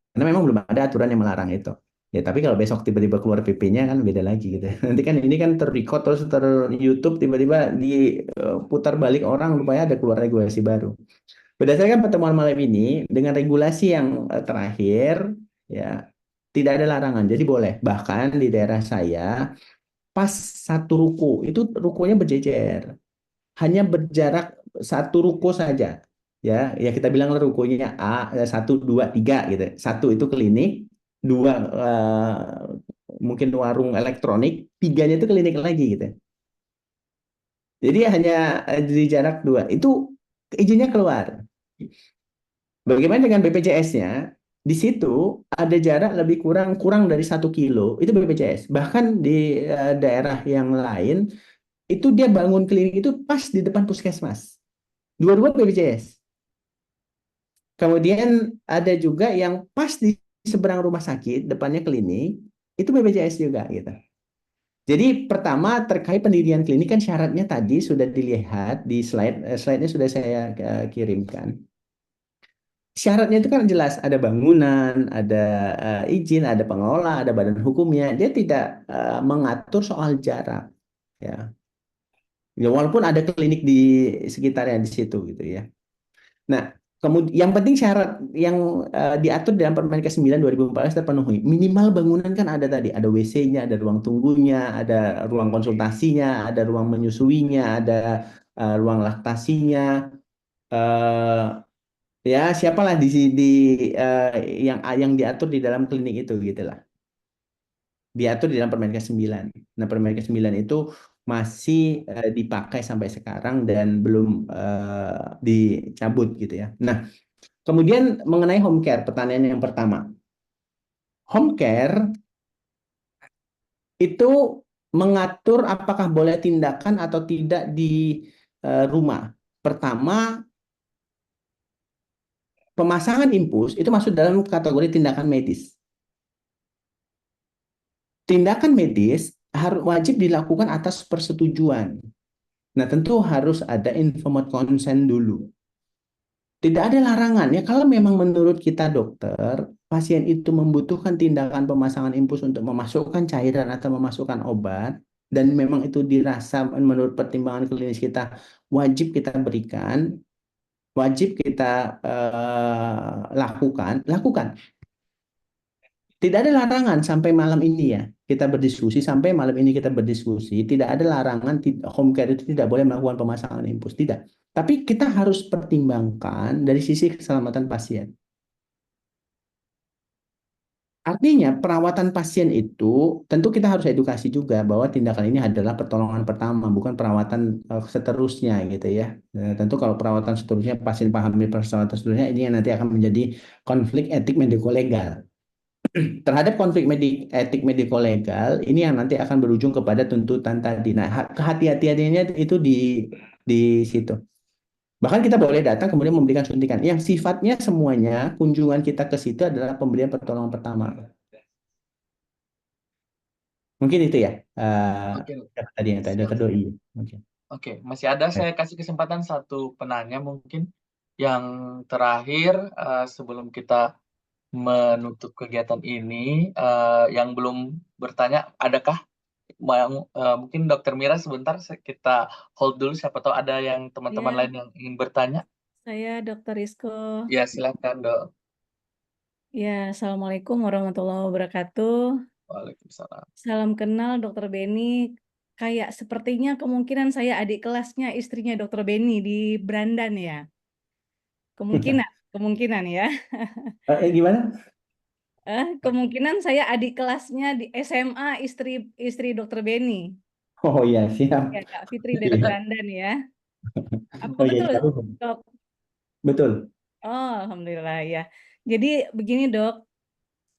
Karena memang belum ada aturan yang melarang itu. Ya, tapi kalau besok tiba-tiba keluar PP-nya kan beda lagi gitu. Nanti kan ini kan ter-record terus ter-YouTube tiba-tiba diputar balik orang rupanya ada keluar regulasi baru. Berdasarkan pertemuan malam ini dengan regulasi yang terakhir ya tidak ada larangan. Jadi boleh. Bahkan di daerah saya pas satu ruko itu rukonya berjejer. Hanya berjarak satu ruko saja. Ya kita bilang rukonya A 1, 2, 3 gitu. Satu itu klinik, dua mungkin warung elektronik, tiganya itu klinik lagi gitu. Jadi hanya di jarak 2 itu izinnya keluar. Bagaimana dengan BPJS-nya? Di situ ada jarak lebih kurang dari 1 kilo itu BPJS. Bahkan di daerah yang lain itu dia bangun klinik itu pas di depan puskesmas. Dua-dua BPJS. Kemudian ada juga yang pas di seberang rumah sakit, depannya klinik, itu BPJS juga gitu. Jadi pertama terkait pendirian klinik kan syaratnya tadi sudah dilihat di slide-nya sudah saya kirimkan. Syaratnya itu kan jelas ada bangunan, ada izin, ada pengelola, ada badan hukumnya. Dia tidak mengatur soal jarak, ya. Ya walaupun ada klinik di sekitarnya di situ gitu ya. Nah, kemudian yang penting syarat yang diatur dalam Permenkes 9 2014 terpenuhi. Minimal bangunan kan ada tadi, ada WC-nya, ada ruang tunggunya, ada ruang konsultasinya, ada ruang menyusuinya, ada ruang laktasinya. eh, ya siapalah di yang diatur di dalam klinik itu gitu lah. Diatur di dalam Permenkes 9. Nah, Permenkes 9 itu masih dipakai sampai sekarang dan belum dicabut gitu ya. Nah, kemudian mengenai home care, pertanyaan yang pertama. Home care itu mengatur apakah boleh tindakan atau tidak di rumah. Pertama, pemasangan infus itu masuk dalam kategori tindakan medis. Tindakan medis harus wajib dilakukan atas persetujuan. Nah, tentu harus ada informed consent dulu. Tidak ada larangan ya kalau memang menurut kita dokter, pasien itu membutuhkan tindakan pemasangan infus untuk memasukkan cairan atau memasukkan obat dan memang itu dirasa menurut pertimbangan klinis kita wajib kita berikan, wajib kita lakukan. Tidak ada larangan sampai malam ini ya kita berdiskusi sampai malam ini kita berdiskusi tidak ada larangan home care itu tidak boleh melakukan pemasangan infus tidak. Tapi kita harus pertimbangkan dari sisi keselamatan pasien. Artinya perawatan pasien itu tentu kita harus edukasi juga bahwa tindakan ini adalah pertolongan pertama bukan perawatan seterusnya gitu ya. Tentu kalau perawatan seterusnya pasien pahami perawatan seterusnya ini yang nanti akan menjadi konflik etik mediko-legal. Terhadap konflik etik mediko-legal ini yang nanti akan berujung kepada tuntutan tadi. Nah, kehati-hatiannya itu di situ. Bahkan kita boleh datang kemudian memberikan suntikan. Yang sifatnya semuanya kunjungan kita ke situ adalah pemberian pertolongan pertama. Mungkin itu ya. Oke, Tadi yang tadi kedua iya. Mungkin. oke, masih ada saya kasih kesempatan satu penanya mungkin yang terakhir sebelum kita menutup kegiatan ini yang belum bertanya, adakah mungkin Dokter Mira sebentar kita hold dulu siapa tahu ada yang teman-teman Iya. lain yang ingin bertanya. Saya Dr. Rizko. Ya, silakan, Dok. Ya, Assalamualaikum warahmatullahi wabarakatuh. Waalaikumsalam. Salam kenal Dr. Beni. Kayak sepertinya kemungkinan saya adik kelasnya istrinya Dr. Beni di Brandan ya. Kemungkinan ya. Gimana? Kemungkinan saya adik kelasnya di SMA istri Dr. Beni. Oh iya, siap. Ya, Kak Fitri dari Brandan ya. Apa Oh iya, betul, tahu. Dok? Betul. Oh, alhamdulillah ya. Jadi begini, Dok.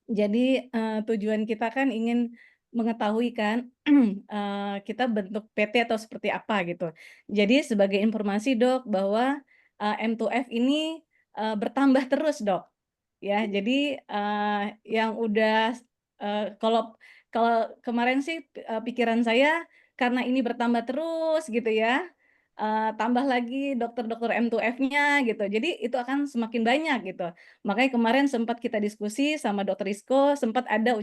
Jadi tujuan kita kan ingin mengetahui kan kita bentuk PT atau seperti apa gitu. Jadi sebagai informasi Dok bahwa M2F ini bertambah terus Dok. ya. Jadi yang udah kalau kalau kemarin sih pikiran saya karena ini bertambah terus gitu ya, tambah lagi dokter-dokter M2F-nya gitu. Jadi itu akan semakin banyak gitu. Makanya kemarin sempat kita diskusi sama Dokter Isko, sempat ada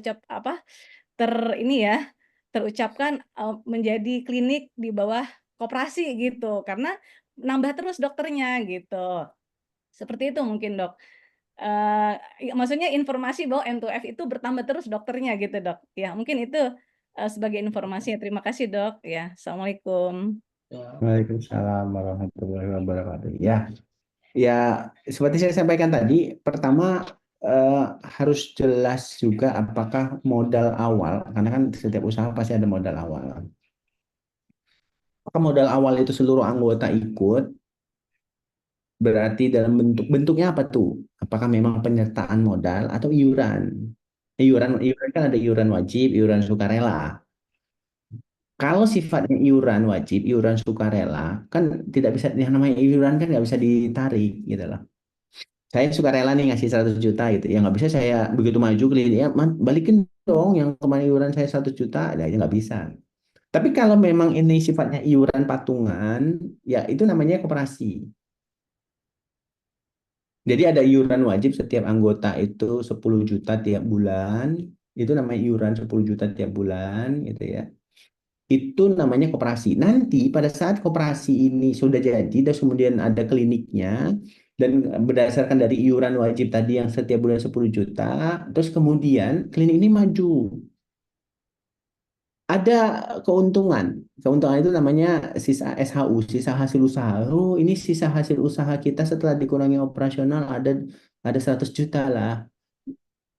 ini ya, terucapkan menjadi klinik di bawah koperasi gitu, karena nambah terus dokternya gitu. Seperti itu mungkin, Dok. Maksudnya informasi bahwa M2F itu bertambah terus dokternya gitu, Dok. Ya, mungkin itu sebagai informasi. Terima kasih, Dok. Ya, assalamualaikum. Ya. Waalaikumsalam warahmatullahi wabarakatuh. Ya, ya seperti saya sampaikan tadi, pertama harus jelas juga apakah modal awal, karena kan setiap usaha pasti ada modal awal. Apakah modal awal itu seluruh anggota ikut? Berarti dalam bentuknya apa tuh? Apakah memang penyertaan modal atau iuran? Iuran kan ada iuran wajib, iuran sukarela. Kalau sifatnya iuran wajib, iuran sukarela, kan tidak bisa, yang namanya iuran kan nggak bisa ditarik gitu loh. Saya sukarela nih ngasih 100 juta gitu, ya nggak bisa saya begitu maju klinik, ya balikin dong yang kemarin iuran saya 100 juta, ya nggak bisa. Tapi kalau memang ini sifatnya iuran patungan, ya itu namanya koperasi. Jadi ada iuran wajib setiap anggota itu 10 juta tiap bulan, itu namanya iuran 10 juta tiap bulan gitu ya. Itu namanya koperasi. Nanti pada saat koperasi ini sudah jadi dan kemudian ada kliniknya dan berdasarkan dari iuran wajib tadi yang setiap bulan 10 juta, terus kemudian klinik ini maju. Ada keuntungan. Keuntungan itu namanya sisa SHU, sisa hasil usaha. Oh, ini sisa hasil usaha kita setelah dikurangi operasional ada 100 juta lah.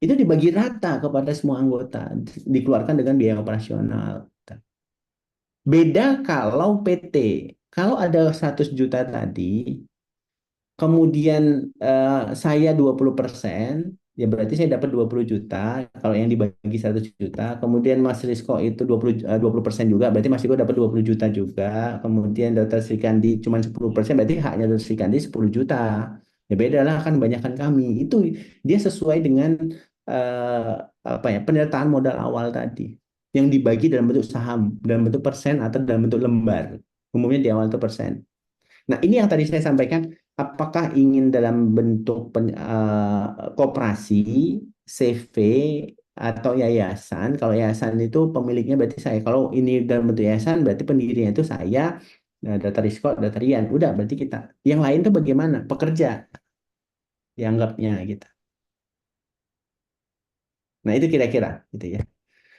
Itu dibagi rata kepada semua anggota, dikeluarkan dengan biaya operasional. Beda kalau PT. Kalau ada 100 juta tadi, kemudian saya 20%, ya berarti saya dapat 20 juta. Kalau yang dibagi 100 juta, kemudian Mas Rizko itu 20% juga, berarti Mas Rizko dapat 20 juta juga. Kemudian Dr. Srikandi cuma 10%, berarti haknya Dr. Srikandi 10 juta. Ya beda lah kan banyakkan kami. Itu dia sesuai dengan penyertaan modal awal tadi yang dibagi dalam bentuk saham, dalam bentuk persen atau dalam bentuk lembar. Umumnya di awal itu persen. Nah, ini yang tadi saya sampaikan, apakah ingin dalam bentuk koperasi, CV, atau yayasan. Kalau yayasan itu pemiliknya berarti saya. Kalau ini dalam bentuk yayasan, berarti pendirinya itu saya, Dr. Rizko, Dr. Rian. Udah, berarti kita. Yang lain itu bagaimana? Pekerja, dianggapnya gitu. Nah, itu kira-kira gitu ya.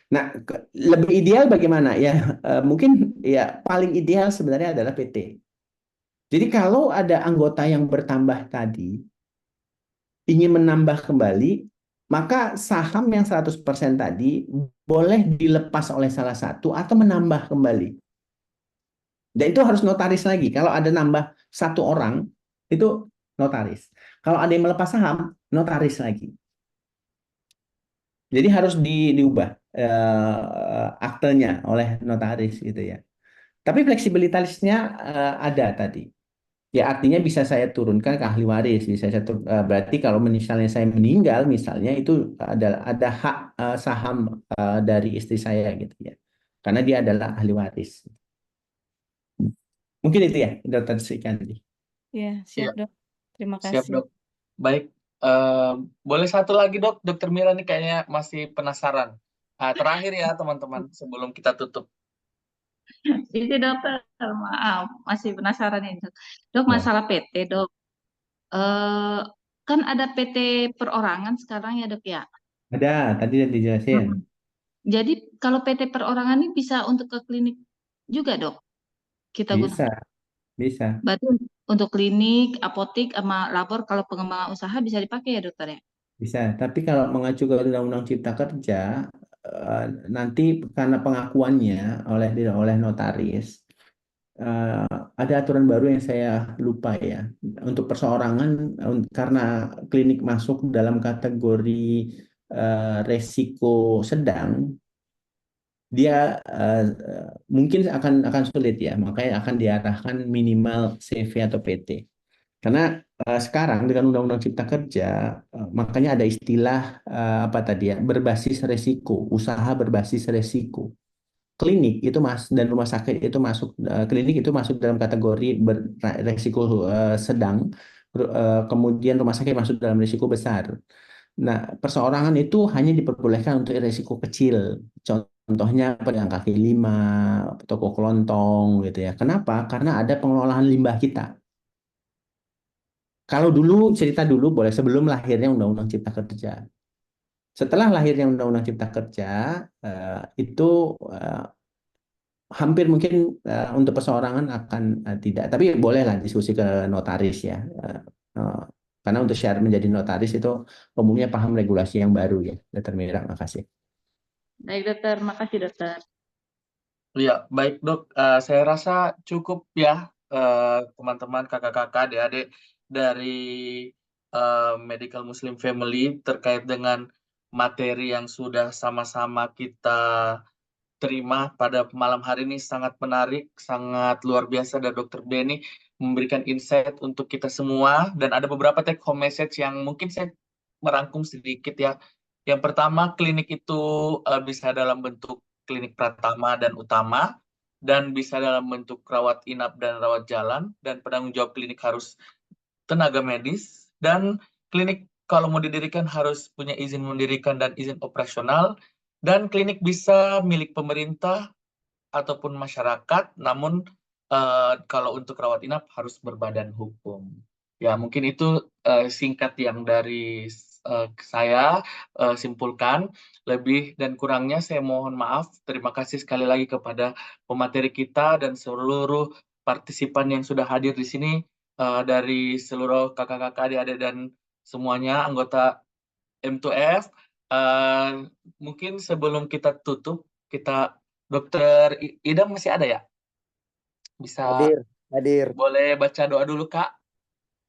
Nah, lebih ideal bagaimana? Ya, mungkin ya paling ideal sebenarnya adalah PT. Jadi kalau ada anggota yang bertambah tadi, ingin menambah kembali, maka saham yang 100% tadi boleh dilepas oleh salah satu atau menambah kembali. Dan itu harus notaris lagi. Kalau ada nambah satu orang, itu notaris. Kalau ada yang melepas saham, notaris lagi. Jadi harus diubah aktenya oleh notaris gitu ya. Tapi fleksibilitasnya ada tadi. Ya artinya bisa saya turunkan ke ahli waris, bisa saya berarti kalau misalnya saya meninggal misalnya itu ada hak saham dari istri saya gitu ya. Karena dia adalah ahli waris. Mungkin itu ya, Dr. Srikandi. Ya, siap, Dok. Terima Siap, kasih. Dok. Baik, boleh satu lagi, Dok. Dokter Mira nih kayaknya masih penasaran. Terakhir ya, teman-teman, sebelum kita tutup. Ini dokter, maaf, masih penasaran ini. Dok, Ya. masalah PT, dok. Kan ada PT perorangan sekarang ya, dok ya. Ada, tadi udah dijelasin. Jadi kalau PT perorangan ini bisa untuk ke klinik juga, dok. Kita Bisa, gunakan. bisa. Berarti untuk klinik, apotik, sama labor kalau pengembangan usaha bisa dipakai ya, dokter ya. Bisa, tapi kalau mengacu ke Undang-Undang Cipta Kerja, nanti karena pengakuannya oleh notaris, ada aturan baru yang saya lupa ya. Untuk perseorangan, karena klinik masuk dalam kategori resiko sedang, dia mungkin akan sulit ya. Makanya akan diarahkan minimal CV atau PT. Karena sekarang dengan Undang-Undang Cipta Kerja, makanya ada istilah apa tadi ya, berbasis resiko, usaha berbasis resiko. Klinik itu dan rumah sakit itu masuk, klinik itu masuk dalam kategori beresiko sedang, kemudian rumah sakit masuk dalam risiko besar. Nah, perseorangan itu hanya diperbolehkan untuk risiko kecil. Contohnya pedagang kaki lima, toko kelontong gitu ya. Kenapa? Karena ada pengelolaan limbah kita. Kalau dulu cerita dulu boleh sebelum lahirnya Undang-Undang Cipta Kerja. Setelah lahirnya Undang-Undang Cipta Kerja, itu hampir mungkin untuk perseorangan akan tidak. Tapi bolehlah diskusi ke notaris ya. Karena untuk syarat menjadi notaris itu umumnya paham regulasi yang baru ya. Dokter Mira, makasih. Baik dokter, makasih dokter. Ya, baik dok. Saya rasa cukup ya teman-teman, kakak-kakak, adik-adik dari Medical Muslim Family terkait dengan materi yang sudah sama-sama kita terima pada malam hari ini. Sangat menarik, sangat luar biasa dari Dr. Benny memberikan insight untuk kita semua, dan ada beberapa take home message yang mungkin saya merangkum sedikit ya. Yang pertama, klinik itu bisa dalam bentuk klinik pratama dan utama, dan bisa dalam bentuk rawat inap dan rawat jalan, dan penanggung jawab klinik harus tenaga medis, dan klinik kalau mau didirikan harus punya izin mendirikan dan izin operasional, dan klinik bisa milik pemerintah ataupun masyarakat, namun kalau untuk rawat inap harus berbadan hukum. Ya, mungkin itu singkat yang dari saya simpulkan. Lebih dan kurangnya saya mohon maaf. Terima kasih sekali lagi kepada pemateri kita dan seluruh partisipan yang sudah hadir di sini, dari seluruh kakak-kakak, adik-adik, dan semuanya anggota M2F. Mungkin sebelum kita tutup, Dokter Idam masih ada ya? Bisa Hadir. boleh baca doa dulu Kak?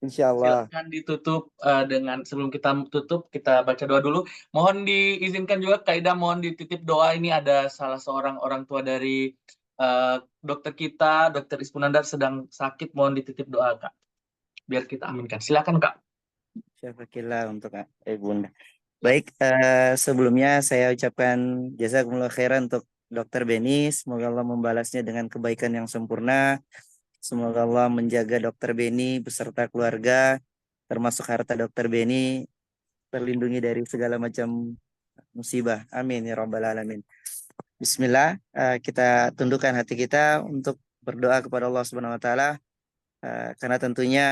Insya Allah. Silakan ditutup dengan sebelum kita tutup kita baca doa dulu. Mohon diizinkan juga Kak Idam, mohon dititip doa. Ini ada salah seorang orang tua dari dokter kita, Dokter Ispunandar sedang sakit. Mohon dititip doa Kak, biar kita aminkan. Silakan Kak. Syafakillah untuk Bunda. Baik, sebelumnya saya ucapkan jazakumullah khairan untuk Dokter Benny. Semoga Allah membalasnya dengan kebaikan yang sempurna. Semoga Allah menjaga Dokter Benny beserta keluarga, termasuk harta Dokter Benny, terlindungi dari segala macam musibah. Amin ya rabbal alamin. Bismillah, kita tundukkan hati kita untuk berdoa kepada Allah Subhanahu wa taala, karena tentunya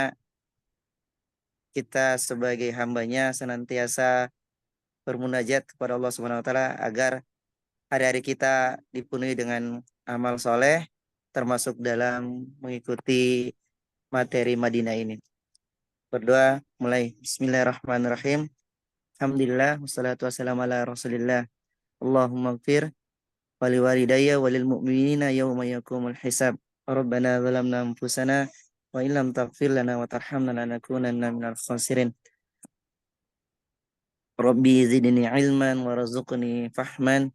kita sebagai hambanya senantiasa bermunajat kepada Allah Subhanahu wa taala agar hari-hari kita dipenuhi dengan amal soleh, termasuk dalam mengikuti materi Madinah ini. Berdoa mulai. Bismillahirrahmanirrahim. Alhamdulillah wassalatu wassalamu ala Rasulillah. Allahumma ighfir wali walidayya walil mu'minina yawma yaqumul hisab. Rabbana zalamna anfusana wa illam taghfir lana wa tarhamna lanakunanna minal khasirin. Rabbi zidni ilman warzuqni fahman.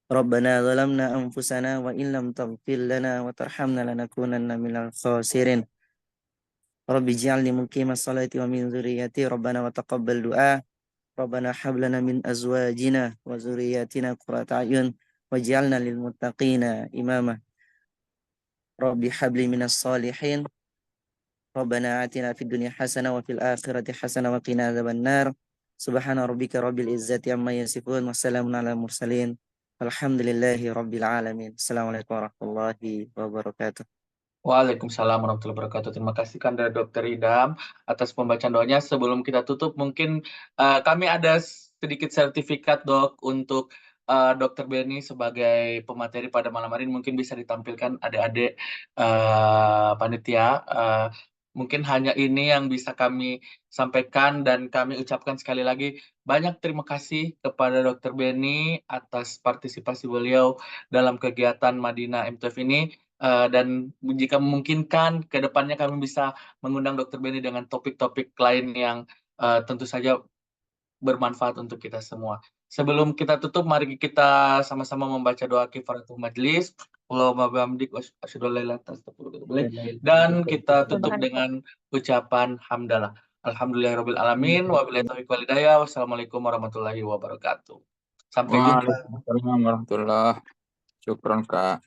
Rabbana zalamna anfusana wa illam taghfir lana wa tarhamna lanakunanna minal khasirin. Rabbi ij'alni muqimas salati wa min dzurriyyati. Rabbana wa taqabbal du'a. Rabbana hab lana min azwajina wa dzurriyyatina qurrata a'yun waj'alna lil muttaqina imama. Rabbi habli minas salihin. Rabbana atina fid dunya hasanah wa fil akhirati hasanah wa qina adzabannar. Subhana rabbika rabbil izzati amma yasifun wa salamun alal mursalin. Alhamdulillahi rabbil alamin. Assalamualaikum warahmatullahi wabarakatuh. Waalaikumsalam warahmatullahi wabarakatuh. Terima kasih kan dari Dokter Idam atas pembacaan doanya. Sebelum kita tutup, mungkin kami ada sedikit sertifikat dok untuk Dokter Benny sebagai pemateri pada malam hari ini. Mungkin bisa ditampilkan adik-adik panitia. Mungkin hanya ini yang bisa kami sampaikan, dan kami ucapkan sekali lagi banyak terima kasih kepada Dokter Benny atas partisipasi beliau dalam kegiatan Madinah M2F ini. Dan jika memungkinkan ke depannya kami bisa mengundang Dokter Benny dengan topik-topik lain yang tentu saja bermanfaat untuk kita semua. Sebelum kita tutup, mari kita sama-sama membaca doa kifaratul majlis. Allahumma bihamdik wa asyhadu an la ilaha illa anta astaghfiruka wa atubu ilaik. Dan kita tutup dengan ucapan hamdalah. Alhamdulillahirabbil alamin wa billahi taufiq wal hidayah. Wassalamualaikum warahmatullahi wabarakatuh. Sampai jumpa. Waalaikumsalam warahmatullahi. Syukron Kak.